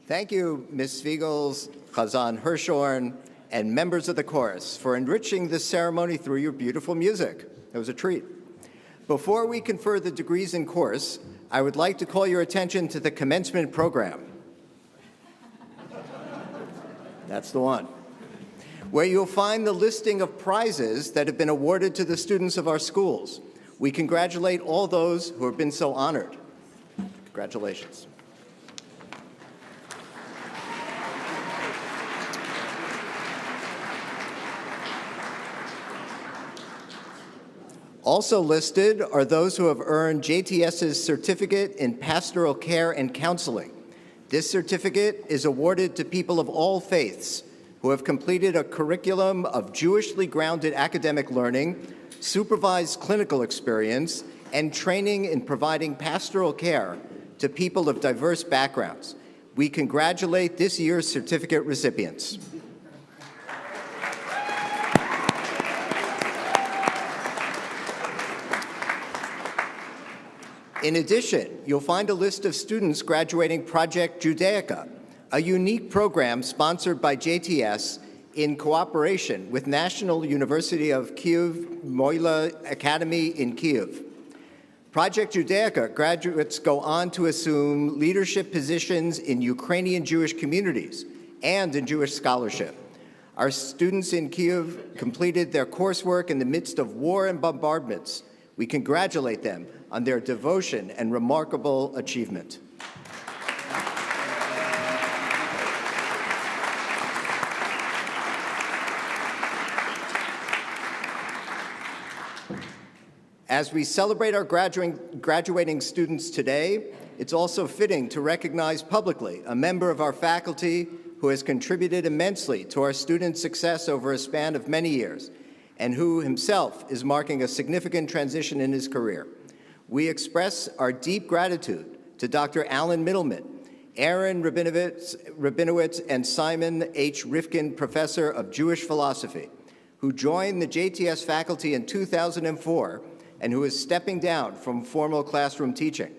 Thank you, Ms. Spiegels, Chazan Hirshhorn, and members of the chorus for enriching this ceremony through your beautiful music. It was a treat. Before we confer the degrees in course, I would like to call your attention to the commencement program. That's the one. Where you'll find the listing of prizes that have been awarded to the students of our schools. We congratulate all those who have been so honored. Congratulations. Also listed are those who have earned JTS's Certificate in Pastoral Care and Counseling. This certificate is awarded to people of all faiths who have completed a curriculum of Jewishly grounded academic learning, supervised clinical experience, and training in providing pastoral care to people of diverse backgrounds. We congratulate this year's certificate recipients. In addition, you'll find a list of students graduating Project Judaica, a unique program sponsored by JTS in cooperation with National University of Kyiv Mohyla Academy in Kyiv. Project Judaica graduates go on to assume leadership positions in Ukrainian Jewish communities and in Jewish scholarship. Our students in Kyiv completed their coursework in the midst of war and bombardments. We congratulate them on their devotion and remarkable achievement. As we celebrate our graduating students today, it's also fitting to recognize publicly a member of our faculty who has contributed immensely to our students' success over a span of many years, and who himself is marking a significant transition in his career. We express our deep gratitude to Dr. Alan Middleman, Aaron Rabinowitz, and Simon H. Rifkin, Professor of Jewish Philosophy, who joined the JTS faculty in 2004 and who is stepping down from formal classroom teaching.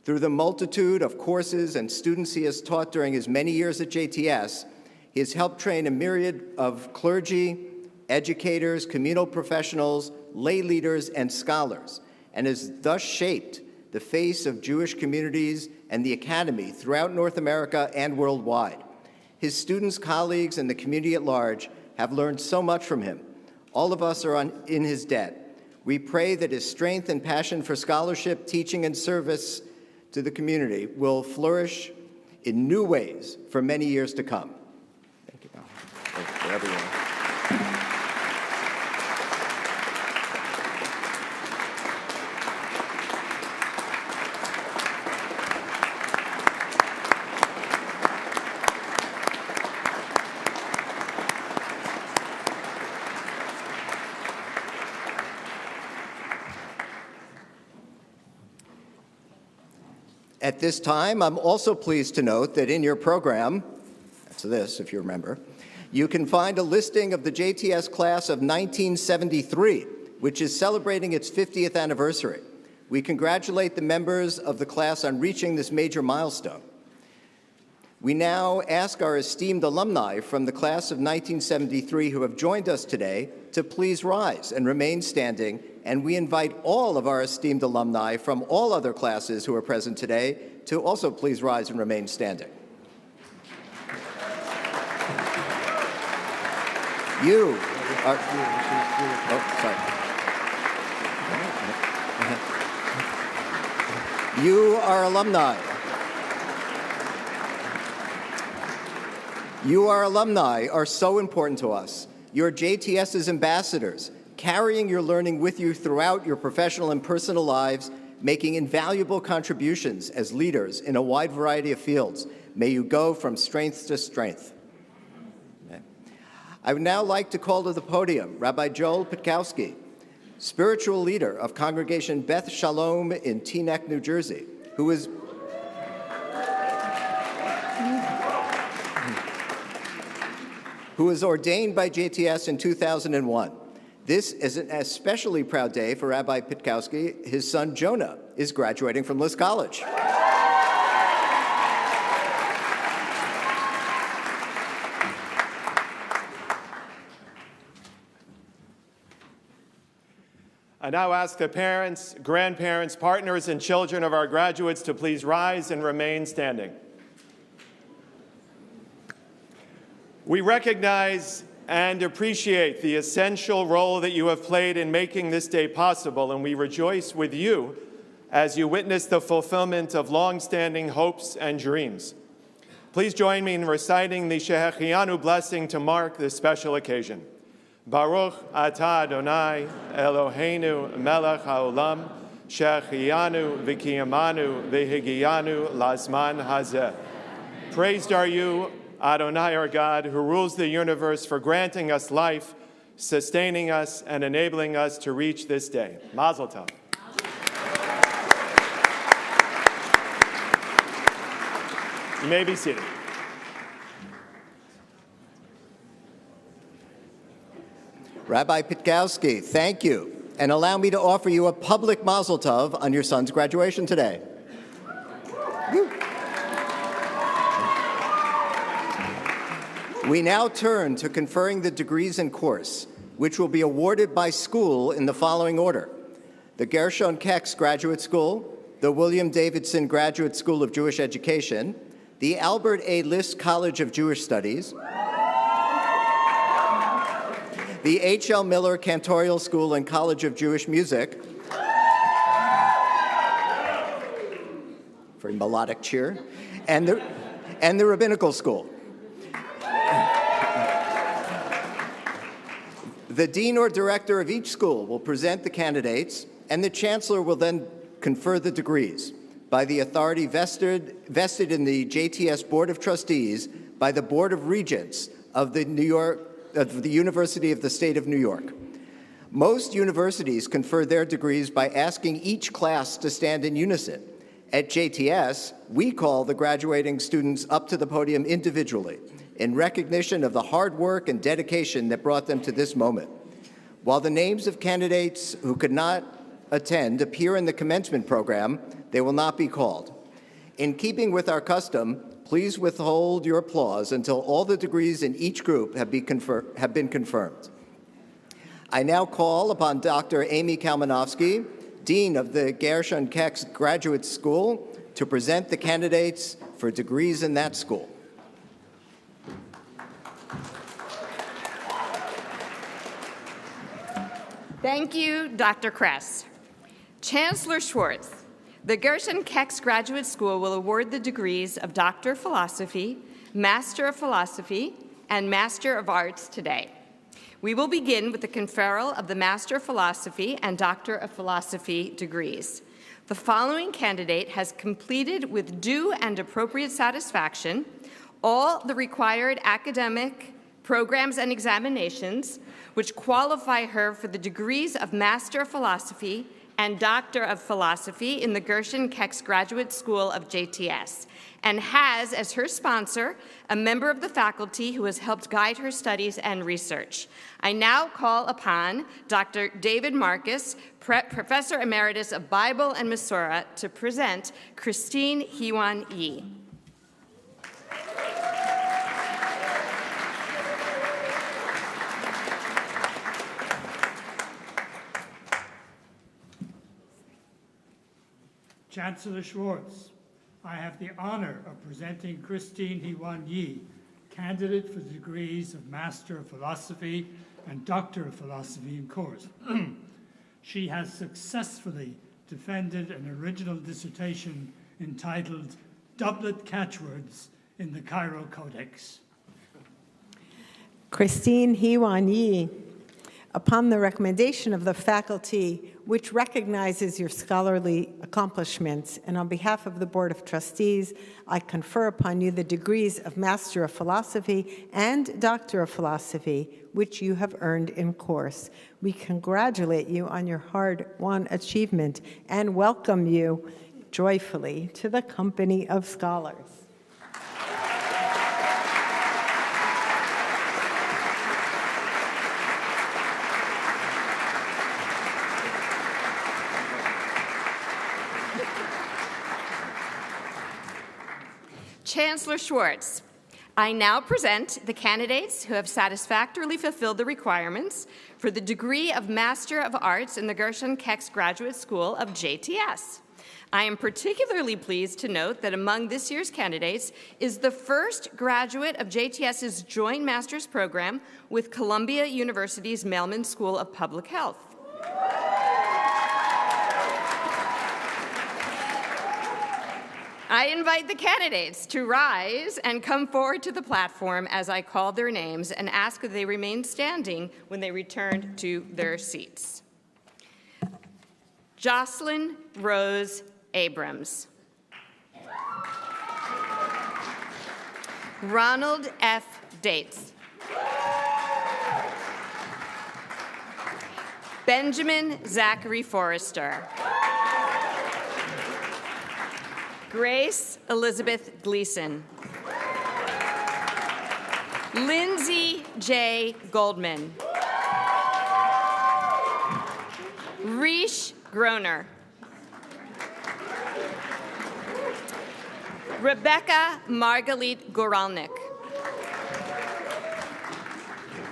Through the multitude of courses and students he has taught during his many years at JTS, he has helped train a myriad of clergy, educators, communal professionals, lay leaders, and scholars, and has thus shaped the face of Jewish communities and the academy throughout North America and worldwide. His students, colleagues, and the community at large have learned so much from him. All of us are in his debt. We pray that his strength and passion for scholarship, teaching, and service to the community will flourish in new ways for many years to come. Thank you, Bob. Wherever you are. At this time, I'm also pleased to note that in your program, that's this, if you remember, You can find a listing of the JTS class of 1973, which is celebrating its 50th anniversary. We congratulate the members of the class on reaching this major milestone. We now ask our esteemed alumni from the class of 1973 who have joined us today to please rise and remain standing, and we invite all of our esteemed alumni from all other classes who are present today to also please rise and remain standing. You are, oh, sorry. You are alumni. You, our alumni, are so important to us. You're JTS's ambassadors, carrying your learning with you throughout your professional and personal lives, making invaluable contributions as leaders in a wide variety of fields. May you go from strength to strength. Okay. I would now like to call to the podium Rabbi Joel Pitkowski, spiritual leader of Congregation Beth Shalom in Teaneck, New Jersey, who is ordained by JTS in 2001. This is an especially proud day for Rabbi Pitkowski. His son Jonah is graduating from Liss College. I now ask the parents, grandparents, partners, and children of our graduates to please rise and remain standing. We recognize and appreciate the essential role that you have played in making this day possible, and we rejoice with you as you witness the fulfillment of long-standing hopes and dreams. Please join me in reciting the Shehechianu blessing to mark this special occasion. Baruch atah Adonai Eloheinu melech haolam shehechianu v'kiyamanu v'higiyanu lazman hazeh. Praised are you, Adonai, our God, who rules the universe, for granting us life, sustaining us, and enabling us to reach this day. Mazel tov. You may be seated. Rabbi Pitkowski, thank you, and allow me to offer you a public mazel tov on your son's graduation today. We now turn to conferring the degrees in course, which will be awarded by school in the following order: the Gershon Kex Graduate School, the William Davidson Graduate School of Jewish Education, the Albert A. Liss College of Jewish Studies, the H.L. Miller Cantorial School and College of Jewish Music, very melodic cheer, and the Rabbinical School. The dean or director of each school will present the candidates, and the chancellor will then confer the degrees by the authority vested in the JTS Board of Trustees by the Board of Regents of the University of the State of New York. Most universities confer their degrees by asking each class to stand in unison. At JTS, we call the graduating students up to the podium individually in recognition of the hard work and dedication that brought them to this moment. While the names of candidates who could not attend appear in the commencement program, they will not be called. In keeping with our custom, please withhold your applause until all the degrees in each group have been confirmed. I now call upon Dr. Amy Kalmanovsky, Dean of the Gershon Kex Graduate School, to present the candidates for degrees in that school. Thank you, Dr. Kress. Chancellor Schwartz, the Gershon Kex Graduate School will award the degrees of Doctor of Philosophy, Master of Philosophy, and Master of Arts today. We will begin with the conferral of the Master of Philosophy and Doctor of Philosophy degrees. The following candidate has completed with due and appropriate satisfaction all the required academic programs and examinations which qualify her for the degrees of Master of Philosophy and Doctor of Philosophy in the Gershon Kex Graduate School of JTS, and has as her sponsor a member of the faculty who has helped guide her studies and research. I now call upon Dr. David Marcus, Professor Emeritus of Bible and Masorah, to present Christine Hewan Yi. Chancellor Schwartz, I have the honor of presenting Christine Hewan Yi, candidate for the degrees of Master of Philosophy and Doctor of Philosophy in course. She has successfully defended an original dissertation entitled Doublet Catchwords in the Cairo Codex. Christine Hewan Yi, upon the recommendation of the faculty, which recognizes your scholarly accomplishments, and on behalf of the Board of Trustees, I confer upon you the degrees of Master of Philosophy and Doctor of Philosophy, which you have earned in course. We congratulate you on your hard-won achievement and welcome you joyfully to the company of scholars. Chancellor Schwartz, I now present the candidates who have satisfactorily fulfilled the requirements for the degree of Master of Arts in the Gershon Kex Graduate School of JTS. I am particularly pleased to note that among this year's candidates is the first graduate of JTS's Joint Master's Program with Columbia University's Mailman School of Public Health. I invite the candidates to rise and come forward to the platform as I call their names and ask that they remain standing when they return to their seats. Jocelyn Rose Abrams. Ronald F. Dates. Benjamin Zachary Forrester. Grace Elizabeth Gleason. Lindsay J. Goldman. Reish Groner. Rebecca Margalit Goralnik.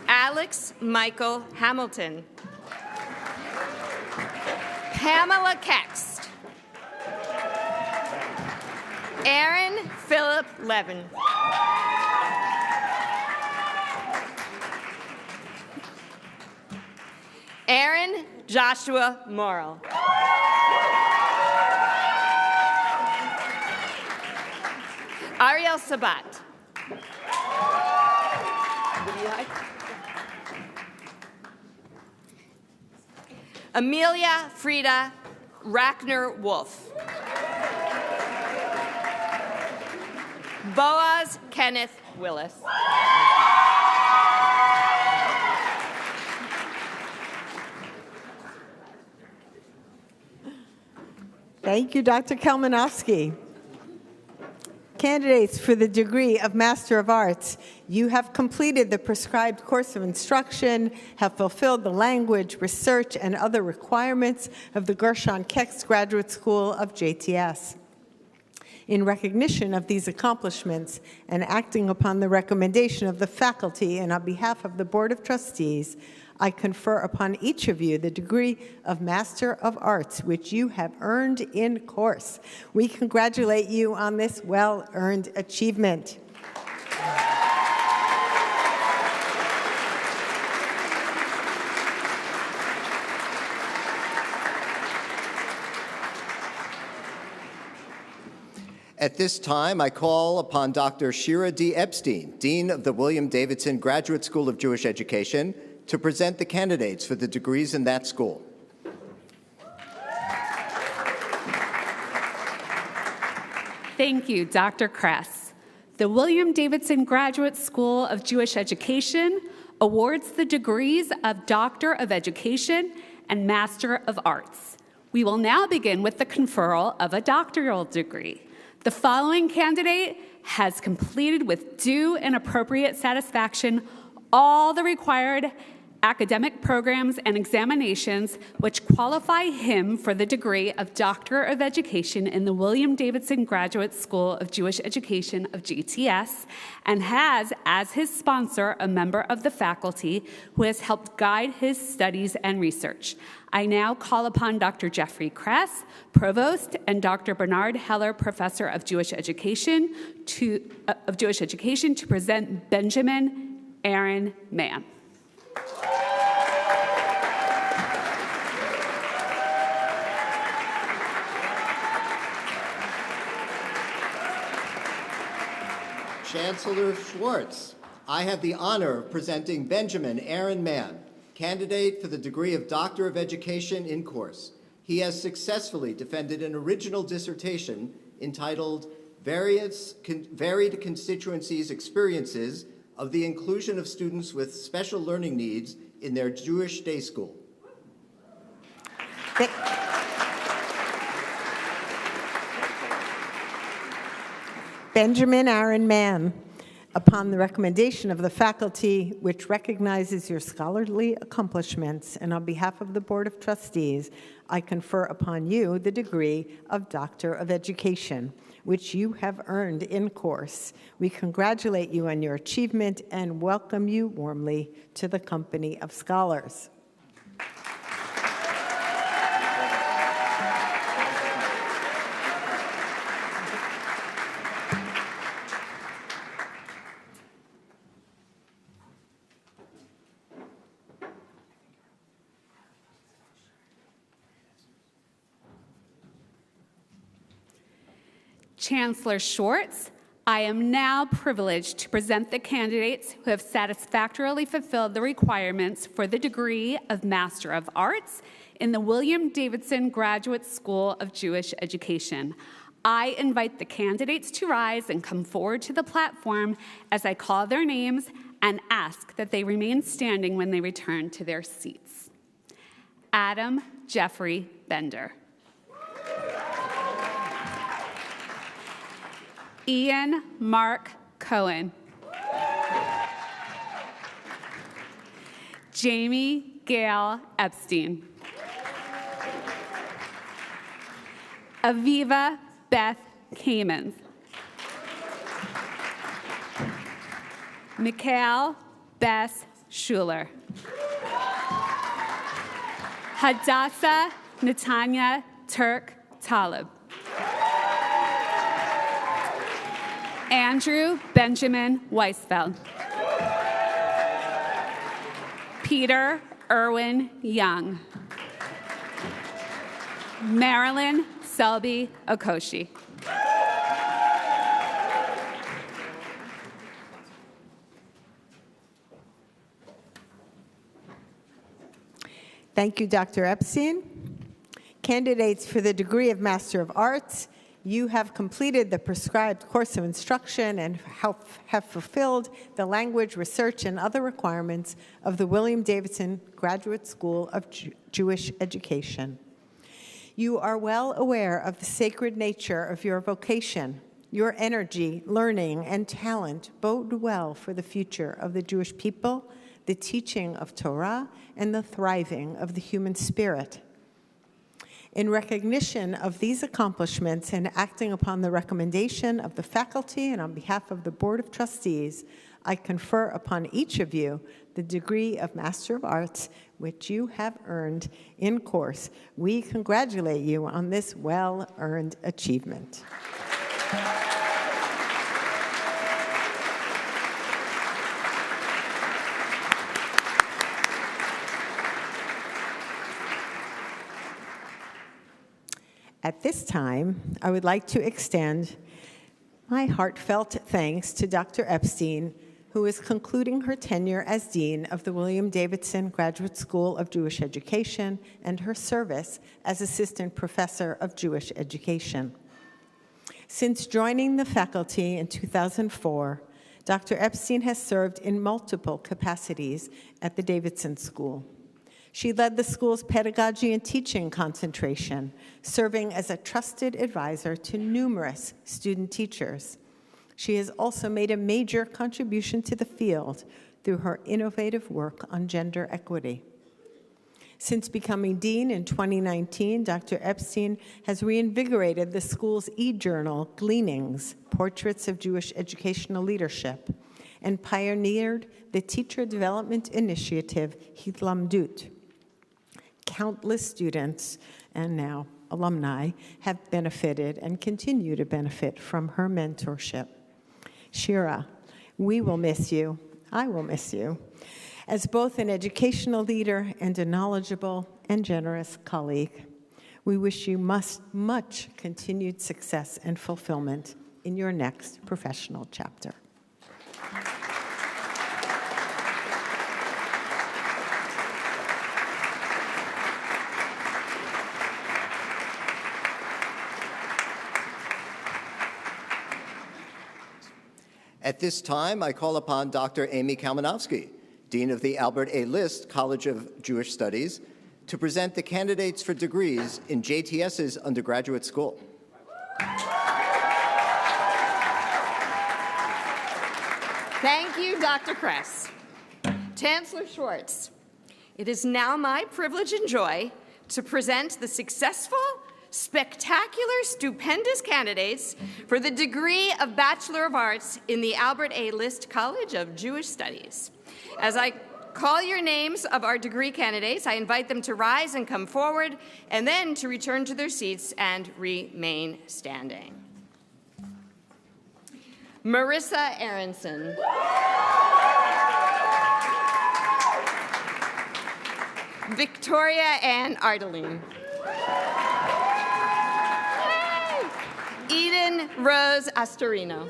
Alex Michael Hamilton. Pamela Kext. Aaron Philip Levin. Aaron Joshua Morrill. Ariel Sabat. Amelia Frida Rackner Wolf. Boaz Kenneth Willis. Thank you, Dr. Kalmanowski. Candidates for the degree of Master of Arts, you have completed the prescribed course of instruction, have fulfilled the language, research, and other requirements of the Gershon Kex Graduate School of JTS. In recognition of these accomplishments and acting upon the recommendation of the faculty and on behalf of the Board of Trustees, I confer upon each of you the degree of Master of Arts, which you have earned in course. We congratulate you on this well-earned achievement. At this time, I call upon Dr. Shira D. Epstein, Dean of the William Davidson Graduate School of Jewish Education, to present the candidates for the degrees in that school. Thank you, Dr. Kress. The William Davidson Graduate School of Jewish Education awards the degrees of Doctor of Education and Master of Arts. We will now begin with the conferral of a doctoral degree. The following candidate has completed with due and appropriate satisfaction all the required academic programs and examinations which qualify him for the degree of Doctor of Education in the William Davidson Graduate School of Jewish Education of JTS, and has as his sponsor a member of the faculty who has helped guide his studies and research. I now call upon Dr. Jeffrey Kress, Provost, and Dr. Bernard Heller, Professor of Jewish Education, to present Benjamin Aaron Mann. Chancellor Schwartz, I have the honor of presenting Benjamin Aaron Mann, candidate for the degree of Doctor of Education in course. He has successfully defended an original dissertation entitled Varied Constituencies Experiences of the Inclusion of Students with Special Learning Needs in Their Jewish Day School. Benjamin Aaron Mann, upon the recommendation of the faculty, which recognizes your scholarly accomplishments, and on behalf of the Board of Trustees, I confer upon you the degree of Doctor of Education, which you have earned in course. We congratulate you on your achievement and welcome you warmly to the company of scholars. Chancellor Schwartz, I am now privileged to present the candidates who have satisfactorily fulfilled the requirements for the degree of Master of Arts in the William Davidson Graduate School of Jewish Education. I invite the candidates to rise and come forward to the platform as I call their names and ask that they remain standing when they return to their seats. Adam Jeffrey Bender. Ian Mark Cohen. Jamie Gail Epstein. Aviva Beth Kamens. Mikhail Bess Schuler. Hadassah Netanya Turk Talib. Andrew Benjamin Weisfeld. Peter Irwin Young. Marilyn Selby Okoshi. Thank you, Dr. Epstein. Candidates for the degree of Master of Arts, you have completed the prescribed course of instruction and have fulfilled the language, research, and other requirements of the William Davidson Graduate School of Jewish Education. You are well aware of the sacred nature of your vocation. Your energy, learning, and talent bode well for the future of the Jewish people, the teaching of Torah, and the thriving of the human spirit. In recognition of these accomplishments and acting upon the recommendation of the faculty and on behalf of the Board of Trustees, I confer upon each of you the degree of Master of Arts, which you have earned in course. We congratulate you on this well-earned achievement. At this time, I would like to extend my heartfelt thanks to Dr. Epstein, who is concluding her tenure as Dean of the William Davidson Graduate School of Jewish Education and her service as Assistant Professor of Jewish Education. Since joining the faculty in 2004, Dr. Epstein has served in multiple capacities at the Davidson School. She led the school's pedagogy and teaching concentration, serving as a trusted advisor to numerous student teachers. She has also made a major contribution to the field through her innovative work on gender equity. Since becoming dean in 2019, Dr. Epstein has reinvigorated the school's e-journal, Gleanings, Portraits of Jewish Educational Leadership, and pioneered the teacher development initiative, Hitlamdut. Countless students, and now alumni, have benefited and continue to benefit from her mentorship. Shira, we will miss you. I will miss you as both an educational leader and a knowledgeable and generous colleague. We wish you much continued success and fulfillment in your next professional chapter. At this time, I call upon Dr. Amy Kalmanovsky, Dean of the Albert A. List College of Jewish Studies, to present the candidates for degrees in JTS's undergraduate school. Thank you, Dr. Kress. Chancellor Schwartz, it is now my privilege and joy to present the successful, spectacular, stupendous candidates for the degree of Bachelor of Arts in the Albert A. List College of Jewish Studies. As I call your names of our degree candidates, I invite them to rise and come forward, and then to return to their seats and remain standing. Marissa Aronson. Victoria Ann Ardeline. Eden Rose Astorino.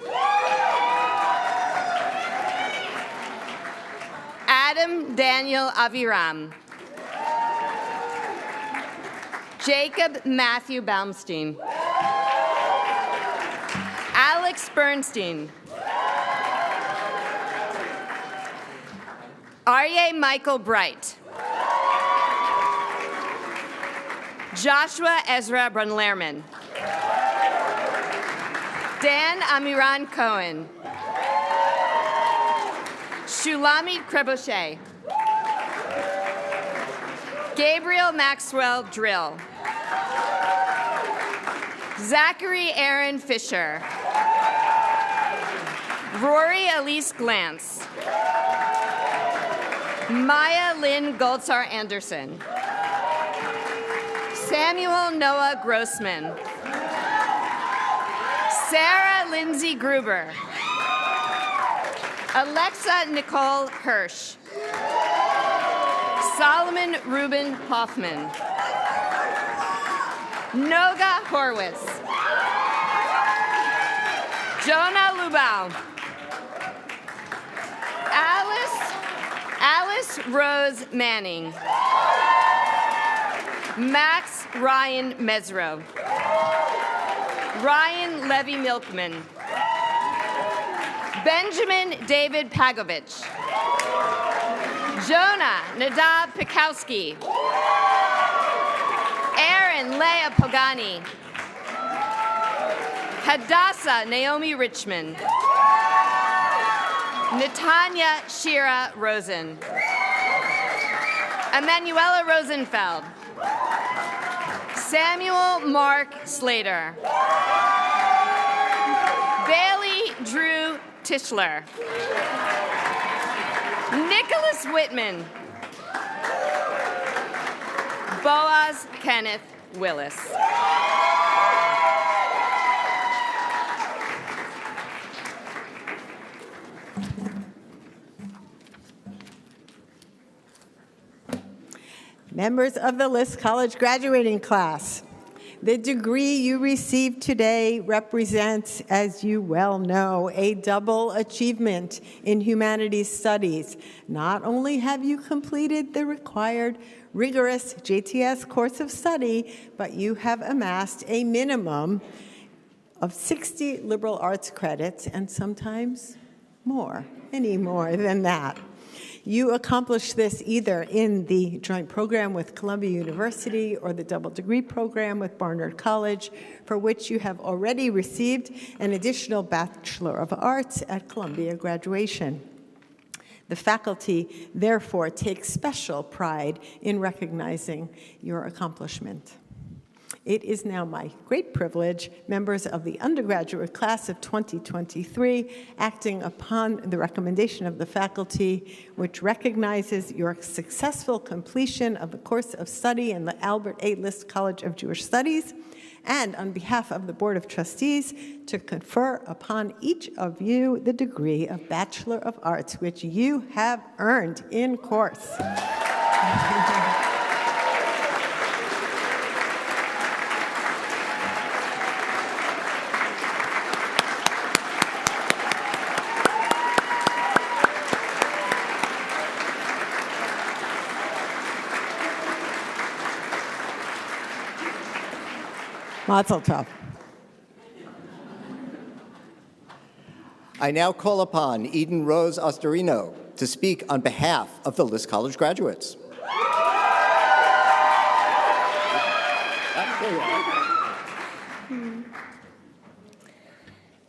Adam Daniel Aviram. Jacob Matthew Baumstein. Alex Bernstein. Arye Michael Bright. Joshua Ezra Brunlerman. Dan Amiran Cohen. Shulamit Krebochet. Gabriel Maxwell Drill. Zachary Aaron Fisher. Rory Elise Glantz. Maya Lynn Goldsar Anderson. Samuel Noah Grossman. Sarah Lindsay Gruber. Alexa Nicole Hirsch. Solomon Ruben Hoffman. Noga Horwitz. Jonah Lubau. Alice Rose Manning. Max Ryan Mesro. Ryan Levy Milkman. Benjamin David Pagovich. Jonah Nadab Pikowski. Aaron Leah Pogani. Hadassah Naomi Richmond. Natanya Shira Rosen. Emanuela Rosenfeld. Samuel Mark Slater. Bailey Drew Tischler. Nicholas Whitman. Boaz Kenneth Willis. Members of the List College graduating class, the degree you received today represents, as you well know, a double achievement in humanities studies. Not only have you completed the required rigorous JTS course of study, but you have amassed a minimum of 60 liberal arts credits and sometimes any more than that. You accomplish this either in the joint program with Columbia University or the double degree program with Barnard College, for which you have already received an additional Bachelor of Arts at Columbia graduation. The faculty, therefore, takes special pride in recognizing your accomplishment. It is now my great privilege, members of the undergraduate class of 2023, acting upon the recommendation of the faculty, which recognizes your successful completion of the course of study in the Albert A. List College of Jewish Studies, and on behalf of the Board of Trustees, to confer upon each of you the degree of Bachelor of Arts, which you have earned in course. Mazel tov. I now call upon Eden Rose Ostorino to speak on behalf of the List College graduates.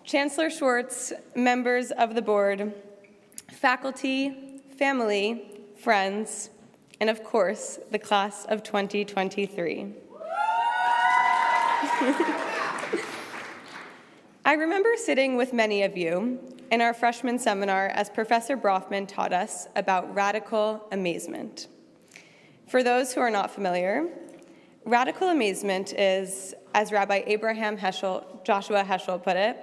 Chancellor Schwartz, members of the board, faculty, family, friends, and of course, the class of 2023. I remember sitting with many of you in our freshman seminar as Professor Brofman taught us about radical amazement. For those who are not familiar, radical amazement is, as Rabbi Abraham Joshua Heschel put it,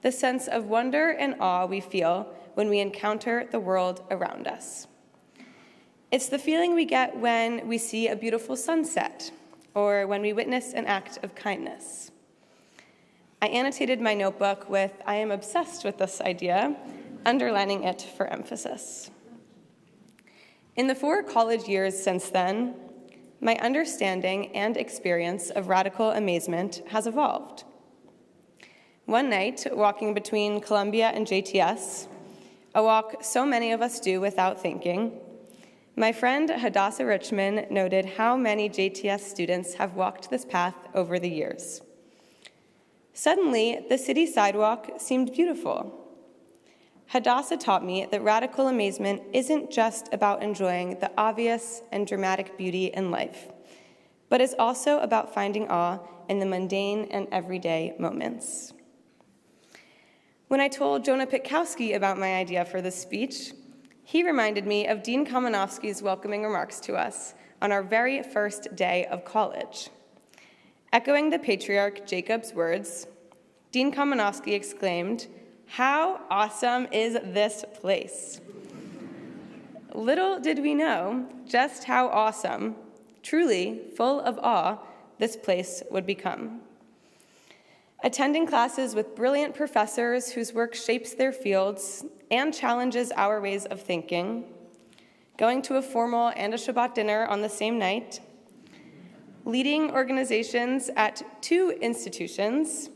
the sense of wonder and awe we feel when we encounter the world around us. It's the feeling we get when we see a beautiful sunset or when we witness an act of kindness. I annotated my notebook with, "I am obsessed with this idea," underlining it for emphasis. In the 4 college years since then, my understanding and experience of radical amazement has evolved. One night, walking between Columbia and JTS, a walk so many of us do without thinking, my friend Hadassah Richmond noted how many JTS students have walked this path over the years. Suddenly, the city sidewalk seemed beautiful. Hadassah taught me that radical amazement isn't just about enjoying the obvious and dramatic beauty in life, but is also about finding awe in the mundane and everyday moments. When I told Jonah Pitkowski about my idea for this speech, he reminded me of Dean Kamenofsky's welcoming remarks to us on our very first day of college. Echoing the patriarch Jacob's words, Dean Kamenofsky exclaimed, "How awesome is this place?" Little did we know just how awesome, truly full of awe, this place would become. Attending classes with brilliant professors whose work shapes their fields and challenges our ways of thinking, going to a formal and a Shabbat dinner on the same night, leading organizations at 2 institutions,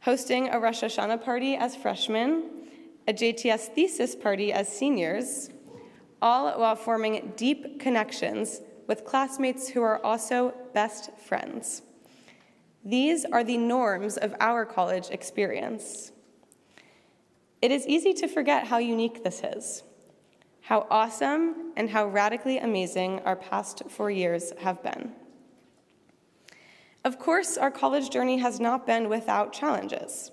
hosting a Rosh Hashanah party as freshmen, a JTS thesis party as seniors, all while forming deep connections with classmates who are also best friends. These are the norms of our college experience. It is easy to forget how unique this is, how awesome and how radically amazing our past 4 years have been. Of course, our college journey has not been without challenges.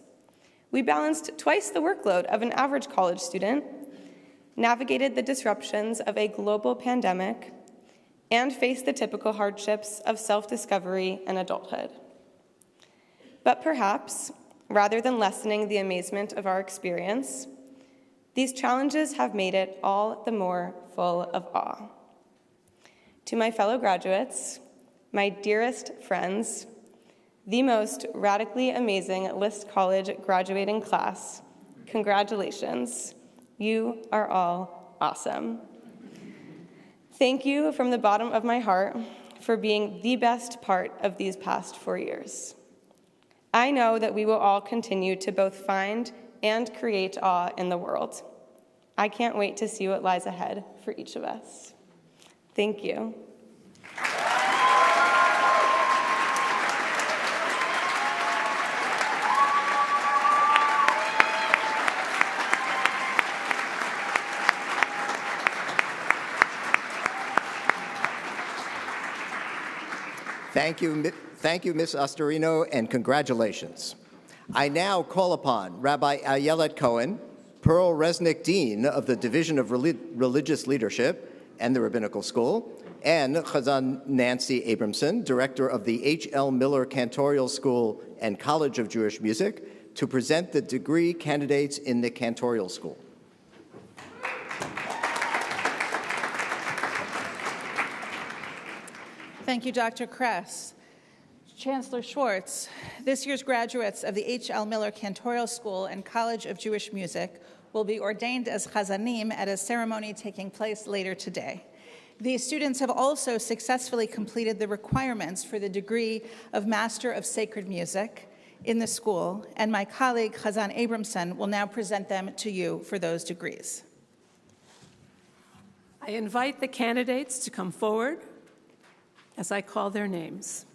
We balanced twice the workload of an average college student, navigated the disruptions of a global pandemic, and faced the typical hardships of self-discovery and adulthood. But perhaps, rather than lessening the amazement of our experience, these challenges have made it all the more full of awe. To my fellow graduates, my dearest friends, the most radically amazing List College graduating class, congratulations. You are all awesome. Thank you from the bottom of my heart for being the best part of these past 4 years. I know that we will all continue to both find and create awe in the world. I can't wait to see what lies ahead for each of us. Thank you. Thank you, Ms. Ostorino, and congratulations. I now call upon Rabbi Ayelet Cohen, Pearl Resnick Dean of the Division of Religious Leadership and the Rabbinical School, and Chazan Nancy Abramson, Director of the H.L. Miller Cantorial School and College of Jewish Music, to present the degree candidates in the Cantorial School. Thank you, Dr. Kress. Chancellor Schwartz, this year's graduates of the H.L. Miller Cantorial School and College of Jewish Music will be ordained as chazanim at a ceremony taking place later today. These students have also successfully completed the requirements for the degree of Master of Sacred Music in the school, and my colleague Chazan Abramson will now present them to you for those degrees. I invite the candidates to come forward as I call their names.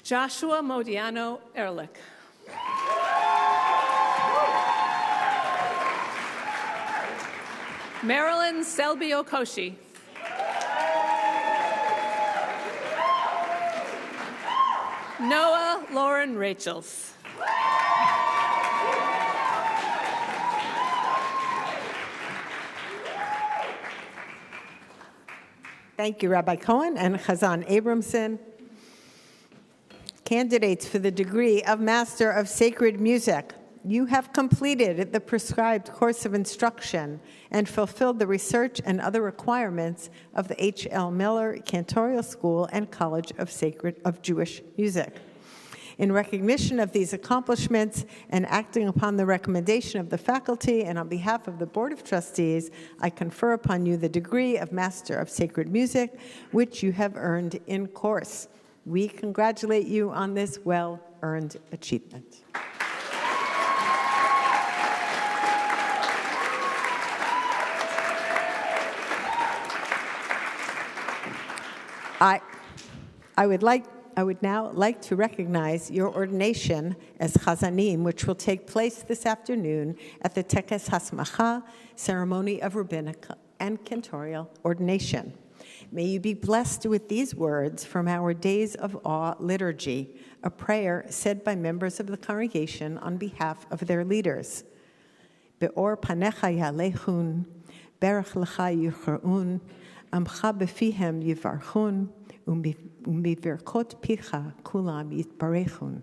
Joshua Modiano Ehrlich. Marilyn Selby Okoshi. Noah Lauren Rachels. Thank you, Rabbi Cohen and Chazan Abramson. Candidates for the degree of Master of Sacred Music, you have completed the prescribed course of instruction and fulfilled the research and other requirements of the H.L. Miller Cantorial School and College of Jewish Music. In recognition of these accomplishments and acting upon the recommendation of the faculty and on behalf of the Board of Trustees, I confer upon you the degree of Master of Sacred Music, which you have earned in course. We congratulate you on this well-earned achievement. I would now like to recognize your ordination as chazanim, which will take place this afternoon at the Tekes Hasmacha, ceremony of rabbinic and cantorial ordination. May you be blessed with these words from our Days of Awe liturgy, a prayer said by members of the congregation on behalf of their leaders. Be'or panecha yalechun, berach lecha yuchraun, amcha befihem yivarchun, umbivirkot picha kulam yitbarechun.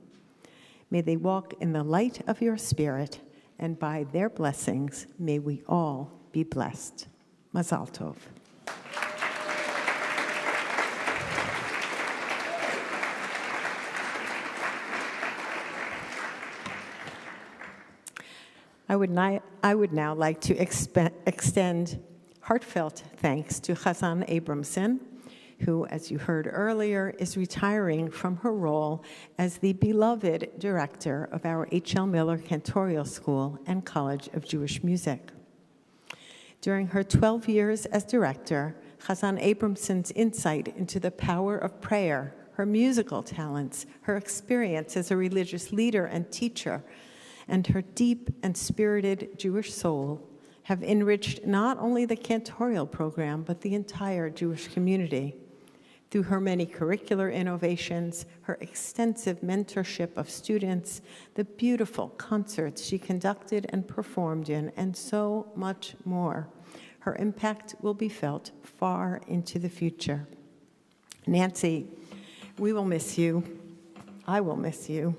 May they walk in the light of your spirit, and by their blessings may we all be blessed. Mazal tov. I would now like to extend heartfelt thanks to Chazan Abramson, who, as you heard earlier, is retiring from her role as the beloved director of our H.L. Miller Cantorial School and College of Jewish Music. During her 12 years as director, Chazan Abramson's insight into the power of prayer, her musical talents, her experience as a religious leader and teacher, and her deep and spirited Jewish soul have enriched not only the cantorial program, but the entire Jewish community. Through her many curricular innovations, her extensive mentorship of students, the beautiful concerts she conducted and performed in, and so much more, her impact will be felt far into the future. Nancy, we will miss you. I will miss you.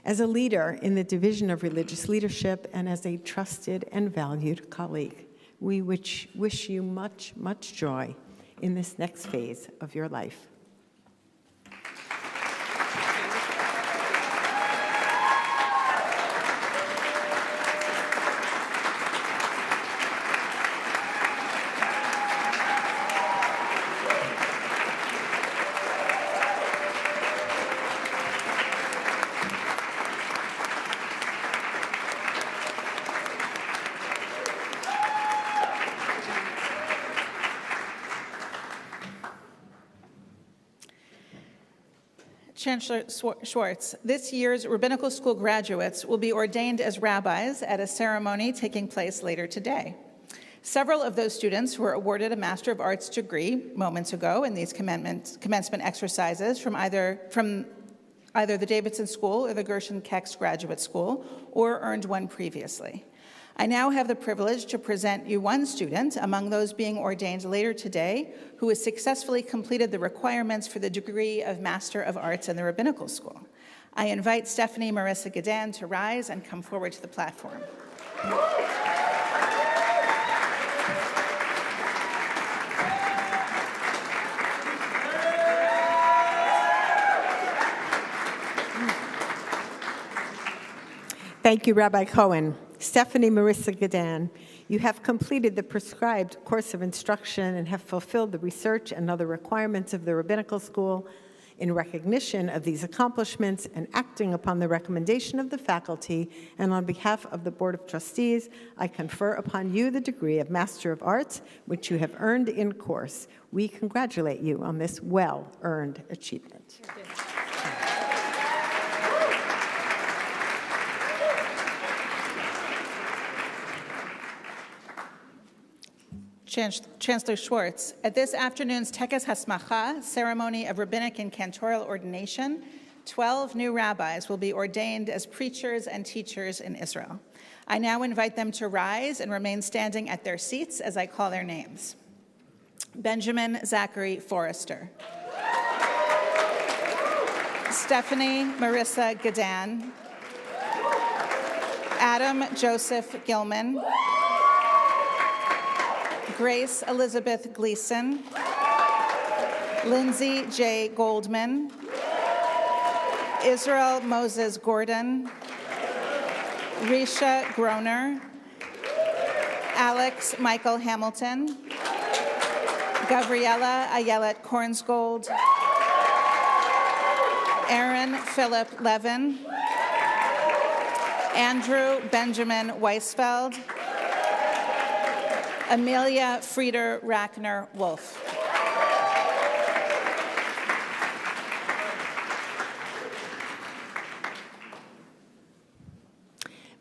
As a leader in the Division of Religious Leadership and as a trusted and valued colleague, we wish you much, much joy in this next phase of your life. Chancellor Schwartz, this year's rabbinical school graduates will be ordained as rabbis at a ceremony taking place later today. Several of those students were awarded a Master of Arts degree moments ago in these commencement exercises from either the Davidson School or the Gershon Kex Graduate School, or earned one previously. I now have the privilege to present you one student among those being ordained later today who has successfully completed the requirements for the degree of Master of Arts in the Rabbinical School. I invite Stephanie Marissa Gadan to rise and come forward to the platform. Thank you, Rabbi Cohen. Stephanie Marissa Gadan, you have completed the prescribed course of instruction and have fulfilled the research and other requirements of the Rabbinical School. In recognition of these accomplishments and acting upon the recommendation of the faculty and on behalf of the Board of Trustees, I confer upon you the degree of Master of Arts, which you have earned in course. We congratulate you on this well-earned achievement. Chancellor Schwartz, at this afternoon's Tekes Hasmacha, ceremony of rabbinic and cantorial ordination, 12 new rabbis will be ordained as preachers and teachers in Israel. I now invite them to rise and remain standing at their seats as I call their names. Benjamin Zachary Forrester. Stephanie Marissa Gadan. Adam Joseph Gilman. Grace Elizabeth Gleason, Lindsay J. Goldman, Israel Moses Gordon, Risha Groner, Alex Michael Hamilton, Gabriella Ayelet Kornsgold, Aaron Philip Levin, Andrew Benjamin Weisfeld, Amelia Frieder Rackner Wolf.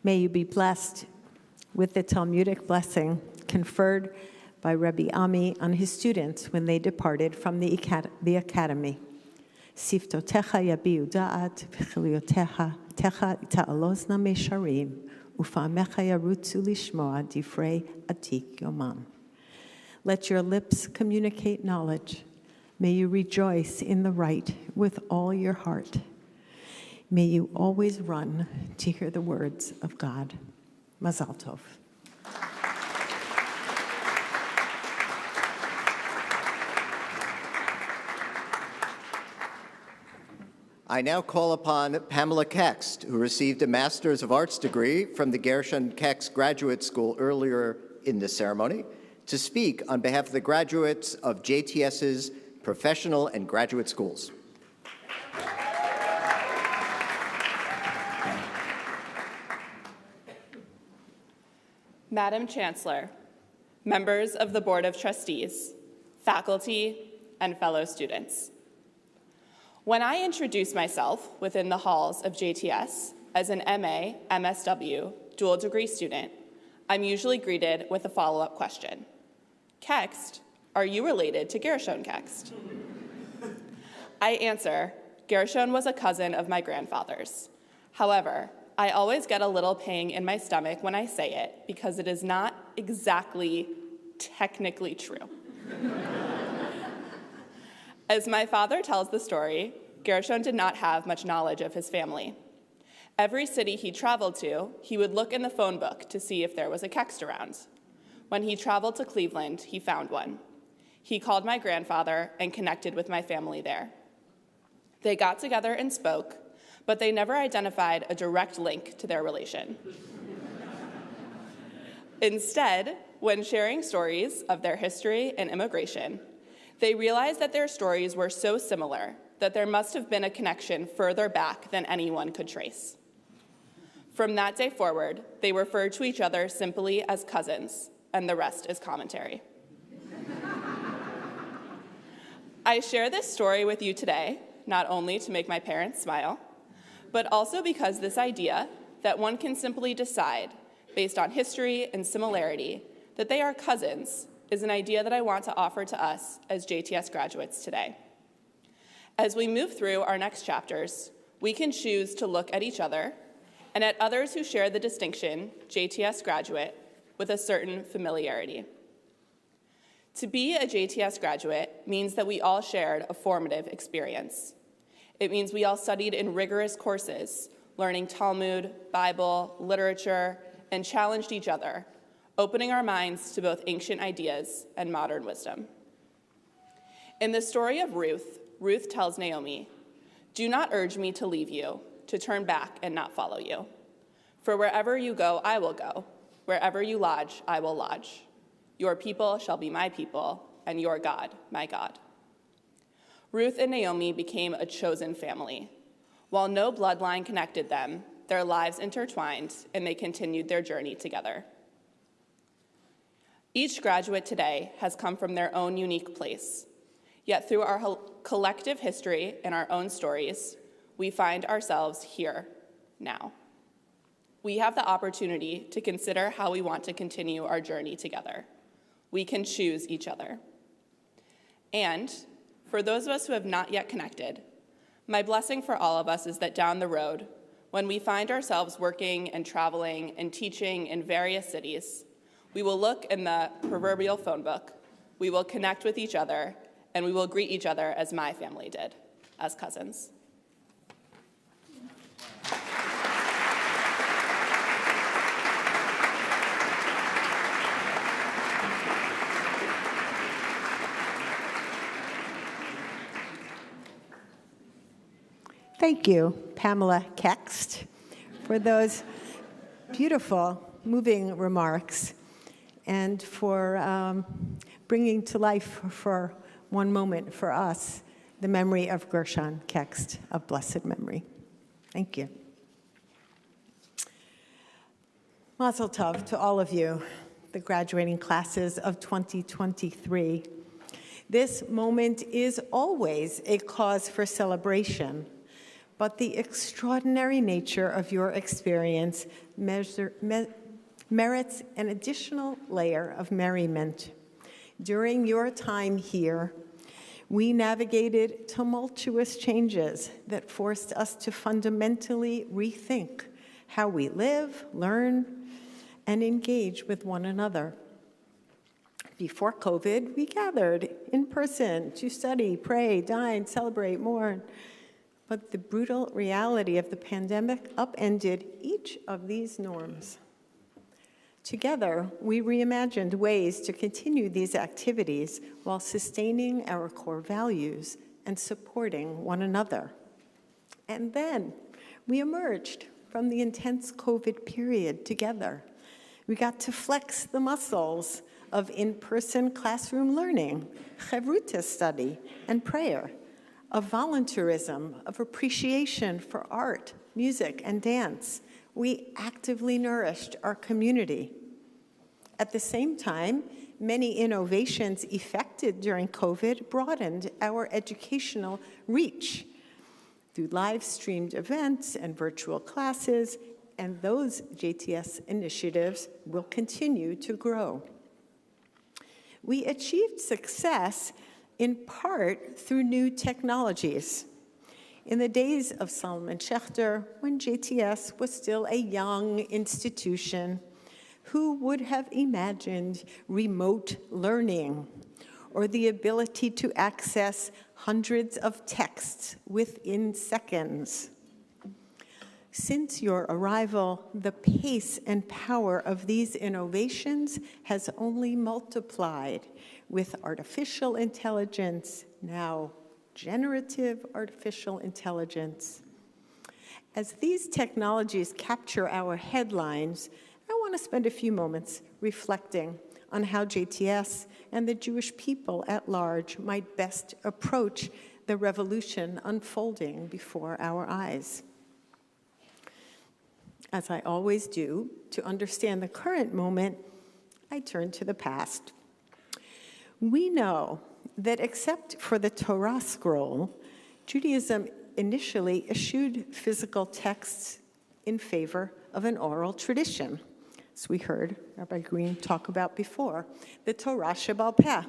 May you be blessed with the Talmudic blessing conferred by Rabbi Ami on his students when they departed from the academy. Siftotecha yabiu da'at v'chiliotecha ta'alozna mesharim ufa'amecha yarutzu lishmoa divrei atik yomam. Let your lips communicate knowledge. May you rejoice in the right with all your heart. May you always run to hear the words of God. Mazal tov. I now call upon Pamela Kext, who received a Master's of Arts degree from the Gershon Kex Graduate School earlier in this ceremony, to speak on behalf of the graduates of JTS's professional and graduate schools. Madam Chancellor, members of the Board of Trustees, faculty, and fellow students. When I introduce myself within the halls of JTS as an MA, MSW, dual degree student, I'm usually greeted with a follow-up question. Kext, are you related to Gershon Kext? I answer, Gershon was a cousin of my grandfather's. However, I always get a little pang in my stomach when I say it because it is not exactly technically true. As my father tells the story, Gershon did not have much knowledge of his family. Every city he traveled to, he would look in the phone book to see if there was a Kext around. When he traveled to Cleveland, he found one. He called my grandfather and connected with my family there. They got together and spoke, but they never identified a direct link to their relation. Instead, when sharing stories of their history and immigration, they realized that their stories were so similar that there must have been a connection further back than anyone could trace. From that day forward, they referred to each other simply as cousins, and the rest is commentary. I share this story with you today not only to make my parents smile, but also because this idea that one can simply decide, based on history and similarity, that they are cousins is an idea that I want to offer to us as JTS graduates today. As we move through our next chapters, we can choose to look at each other and at others who share the distinction JTS graduate with a certain familiarity. To be a JTS graduate means that we all shared a formative experience. It means we all studied in rigorous courses, learning Talmud, Bible, literature, and challenged each other, opening our minds to both ancient ideas and modern wisdom. In the story of Ruth, Ruth tells Naomi, "Do not urge me to leave you, to turn back and not follow you. For wherever you go, I will go. Wherever you lodge, I will lodge. Your people shall be my people, and your God, my God." Ruth and Naomi became a chosen family. While no bloodline connected them, their lives intertwined, and they continued their journey together. Each graduate today has come from their own unique place. Yet through our collective history and our own stories, we find ourselves here now. We have the opportunity to consider how we want to continue our journey together. We can choose each other. And for those of us who have not yet connected, my blessing for all of us is that down the road, when we find ourselves working and traveling and teaching in various cities, we will look in the proverbial phone book, we will connect with each other, and we will greet each other as my family did, as cousins. Thank you, Pamela Kext, for those beautiful, moving remarks and for bringing to life for one moment for us the memory of Gershon Kext of blessed memory. Thank you. Mazel tov to all of you, the graduating classes of 2023. This moment is always a cause for celebration, but the extraordinary nature of your experience merits an additional layer of merriment. During your time here, we navigated tumultuous changes that forced us to fundamentally rethink how we live, learn, and engage with one another. Before COVID, we gathered in person to study, pray, dine, celebrate, mourn. But the brutal reality of the pandemic upended each of these norms. Together, we reimagined ways to continue these activities while sustaining our core values and supporting one another. And then we emerged from the intense COVID period together. We got to flex the muscles of in-person classroom learning, chavruta study, and prayer, of volunteerism, of appreciation for art, music, and dance. We actively nourished our community. At the same time, many innovations effected during COVID broadened our educational reach through live-streamed events and virtual classes, and those JTS initiatives will continue to grow. We achieved success in part through new technologies. In the days of Solomon Schechter, when JTS was still a young institution, who would have imagined remote learning or the ability to access hundreds of texts within seconds? Since your arrival, the pace and power of these innovations has only multiplied with artificial intelligence, now generative artificial intelligence. As these technologies capture our headlines, I want to spend a few moments reflecting on how JTS and the Jewish people at large might best approach the revolution unfolding before our eyes. As I always do, to understand the current moment, I turn to the past. We know that except for the Torah scroll, Judaism initially eschewed physical texts in favor of an oral tradition, as we heard Rabbi Green talk about before, the Torah Sheba'al Peh.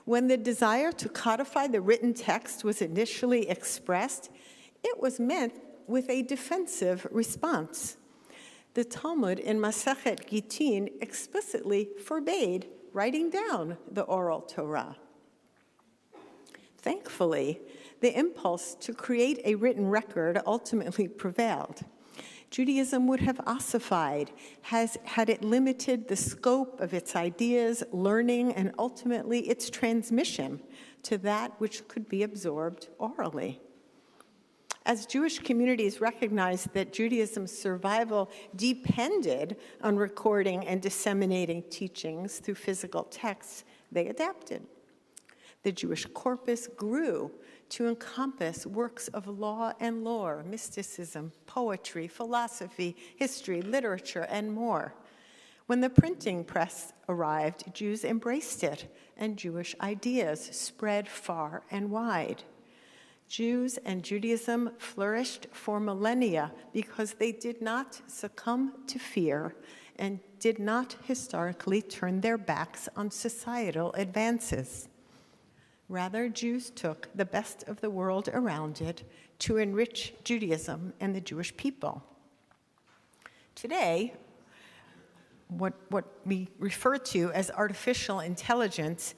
When the desire to codify the written text was initially expressed, it was met with a defensive response. The Talmud in Masechet Gittin explicitly forbade writing down the oral Torah. Thankfully, the impulse to create a written record ultimately prevailed. Judaism would have ossified had it limited the scope of its ideas, learning, and ultimately its transmission to that which could be absorbed orally. As Jewish communities recognized that Judaism's survival depended on recording and disseminating teachings through physical texts, they adapted. The Jewish corpus grew to encompass works of law and lore, mysticism, poetry, philosophy, history, literature, and more. When the printing press arrived, Jews embraced it, and Jewish ideas spread far and wide. Jews and Judaism flourished for millennia because they did not succumb to fear and did not historically turn their backs on societal advances. Rather, Jews took the best of the world around it to enrich Judaism and the Jewish people. Today, what we refer to as artificial intelligence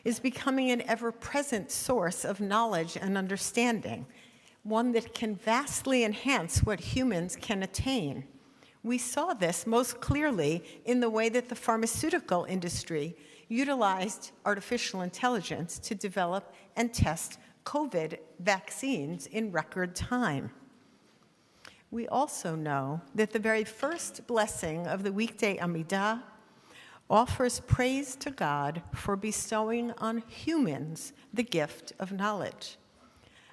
is becoming an ever-present source of knowledge and understanding, one that can vastly enhance what humans can attain. We saw this most clearly in the way that the pharmaceutical industry utilized artificial intelligence to develop and test COVID vaccines in record time. We also know that the very first blessing of the weekday Amidah offers praise to God for bestowing on humans the gift of knowledge.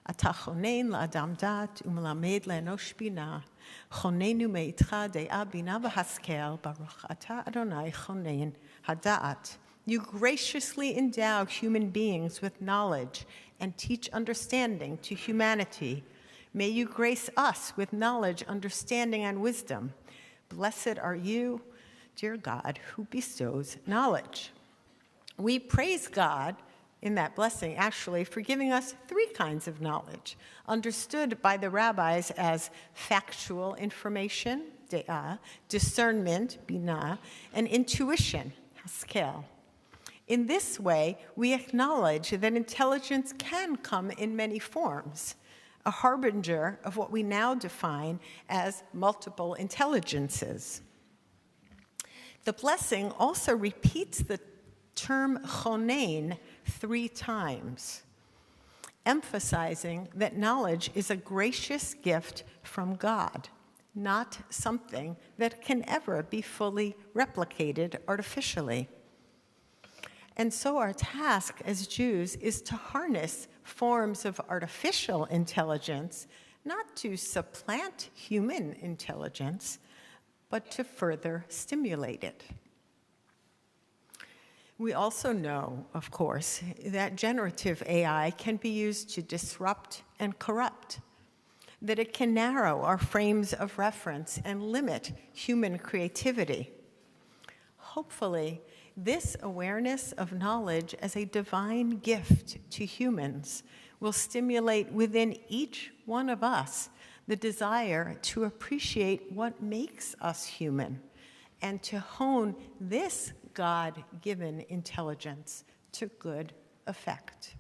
Ata chonein la'adam dat u'melamed le'enosh bina, chonenu meitcha de'a bina v'haskel, baruch ata Adonai chonein hada'at. You graciously endow human beings with knowledge and teach understanding to humanity. May you grace us with knowledge, understanding, and wisdom. Blessed are you, dear God, who bestows knowledge. We praise God in that blessing, actually, for giving us three kinds of knowledge, understood by the rabbis as factual information, de'ah, discernment, binah, and intuition, haskel. In this way, we acknowledge that intelligence can come in many forms, a harbinger of what we now define as multiple intelligences. The blessing also repeats the term chonein 3 times, emphasizing that knowledge is a gracious gift from God, not something that can ever be fully replicated artificially. And so our task as Jews is to harness forms of artificial intelligence, not to supplant human intelligence, but to further stimulate it. We also know, of course, that generative AI can be used to disrupt and corrupt, that it can narrow our frames of reference and limit human creativity. Hopefully, this awareness of knowledge as a divine gift to humans will stimulate within each one of us the desire to appreciate what makes us human and to hone this God-given intelligence to good effect.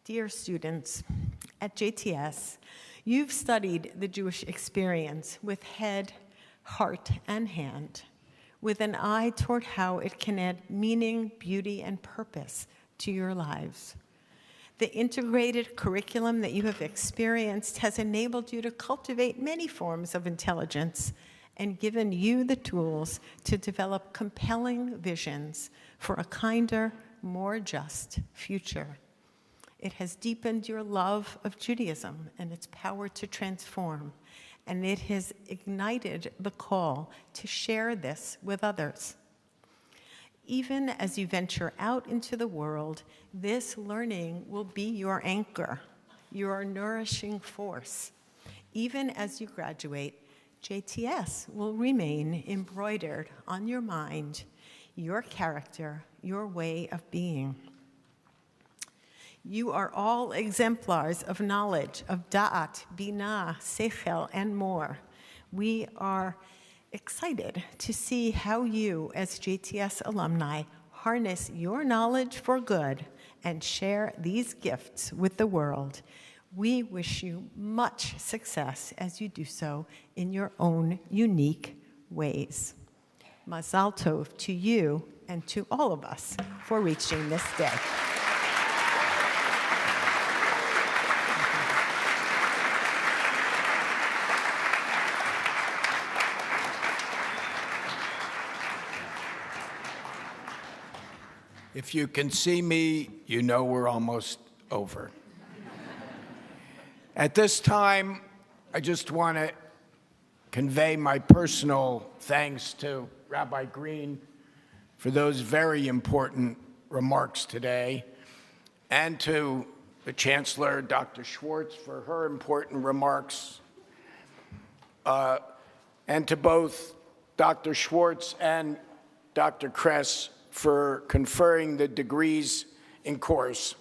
Dear students, at JTS, you've studied the Jewish experience with head, heart, and hand, with an eye toward how it can add meaning, beauty, and purpose to your lives. The integrated curriculum that you have experienced has enabled you to cultivate many forms of intelligence and given you the tools to develop compelling visions for a kinder, more just future. It has deepened your love of Judaism and its power to transform, and it has ignited the call to share this with others. Even as you venture out into the world, this learning will be your anchor, your nourishing force. Even as you graduate, JTS will remain embroidered on your mind, your character, your way of being. You are all exemplars of knowledge, of da'at, binah, seichel, and more. We are excited to see how you, as JTS alumni, harness your knowledge for good and share these gifts with the world. We wish you much success as you do so in your own unique ways. Mazal tov to you and to all of us for reaching this day. If you can see me, you know we're almost over. At this time, I just want to convey my personal thanks to Rabbi Green for those very important remarks today, and to the Chancellor, Dr. Schwartz, for her important remarks, and to both Dr. Schwartz and Dr. Kress for conferring the degrees in course.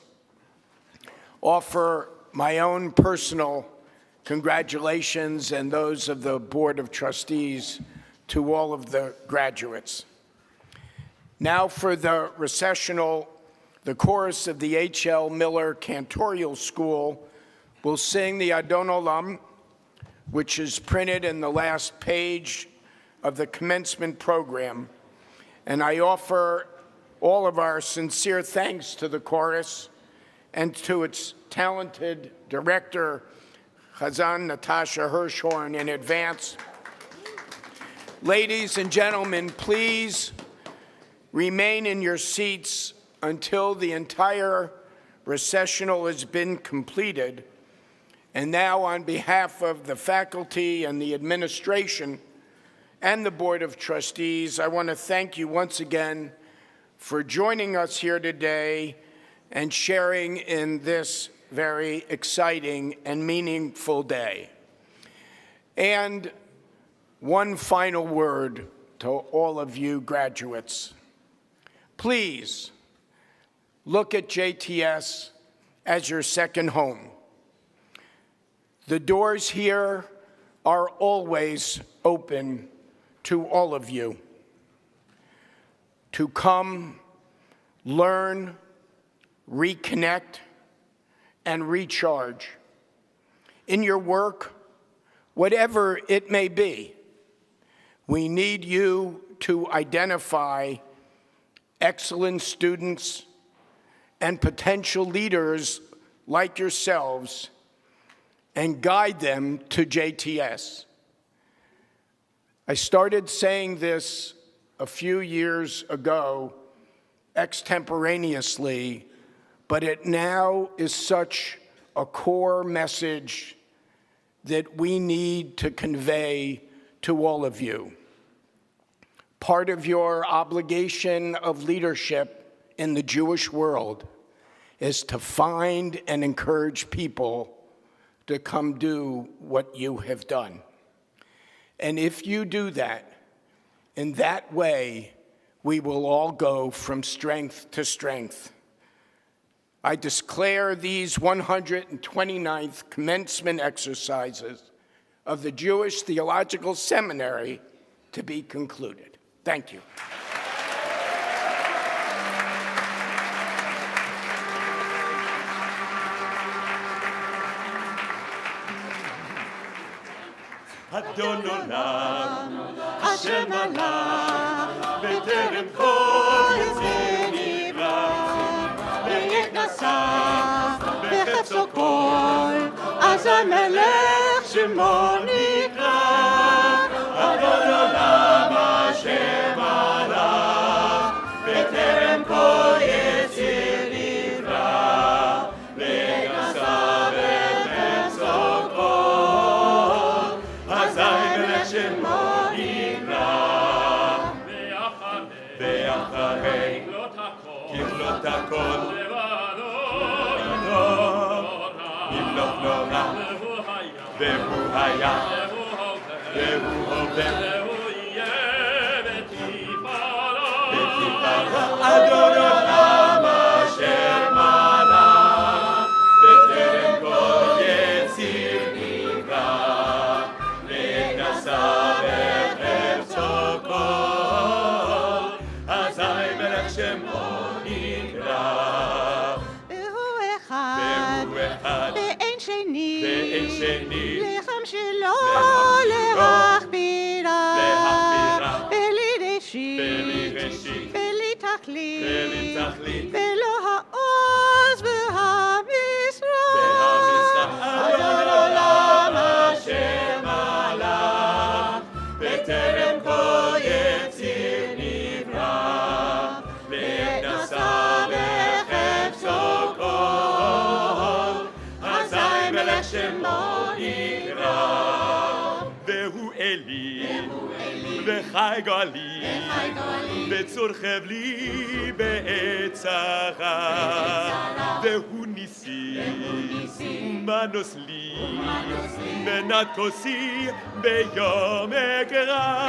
Offer my own personal congratulations and those of the Board of Trustees to all of the graduates. Now for the recessional, the chorus of the H.L. Miller Cantorial School will sing the Adon Olam, which is printed in the last page of the commencement program. And I offer all of our sincere thanks to the chorus and to its talented director, Chazan Natasha Hirschhorn, in advance. Ladies and gentlemen, please remain in your seats until the entire recessional has been completed. And now, on behalf of the faculty and the administration and the Board of Trustees, I want to thank you once again for joining us here today and sharing in this very exciting and meaningful day. And one final word to all of you graduates. Please look at JTS as your second home. The doors here are always open to all of you to come, learn, reconnect, and recharge. In your work, whatever it may be, we need you to identify excellent students and potential leaders like yourselves and guide them to JTS. I started saying this a few years ago extemporaneously, but it now is such a core message that we need to convey to all of you. Part of your obligation of leadership in the Jewish world is to find and encourage people to come do what you have done. And if you do that, in that way, we will all go from strength to strength. I declare these 129th commencement exercises of the Jewish Theological Seminary to be concluded. Thank you. Adon Olam, Hashem Allah, B'terem kol Yetzer Nivra, V'yet Nasa, B'chefzo kol, Az HaMelech Shemo Nikra, Adon Olam, Hashem Allah, B'terem kol Yetzer Nivra, V'yet Nasa, B'chefzo kol, Shemo Nikra, Ve'achar הרי ככלות הכל ימלוך נורא והוא היה והוא הווה ותפארה אדון עולם אשר מלך בטרם כל יציר נברא לעת נשא בחפצו כל אזי מלך שמו נקרא והוא אחד ואין שני לחם שלו להכבירה בלי ראשית בלי תכלית ולא העוז והמשרה אדון עולם אשר מלך בטרם כל יציר נברא לעת נשא בחפצו כל אזי מלך שמו נקרא והוא אלי וחי גואלי בצור חבלי בעת צרה והוא ניסי ומנוס לי מנת כוסי ביום אקרא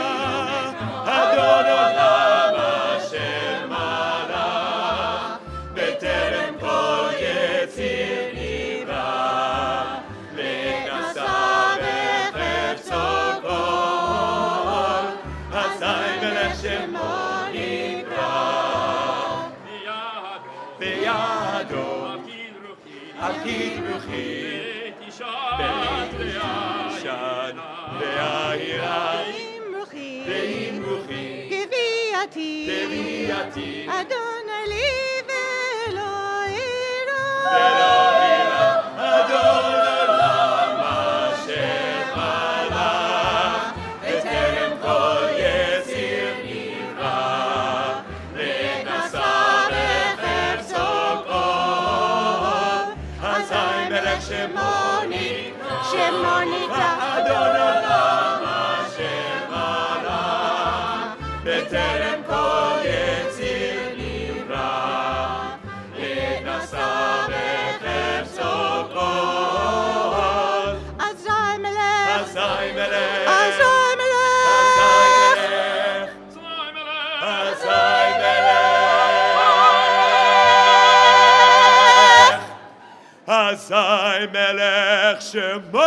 אדון עולם אשר מלך בטרם כל יציר נברא לעת נשא בחפצו כל אזי מלך שמו נקרא בידו עתיד רוחי בתישן והעירה ועם רוחי גביעתי אדוני לי ולא אירא אדון עולם אשר מלך בטרם כל יציר נברא לעת נשא בחפצו כל אזי מלך שמו נקרא אדון עולם אשר מלך בטרם כל יציר נברא לעת נשא בחפצו כל אזי מלך אזי מלך אזי מלך שמו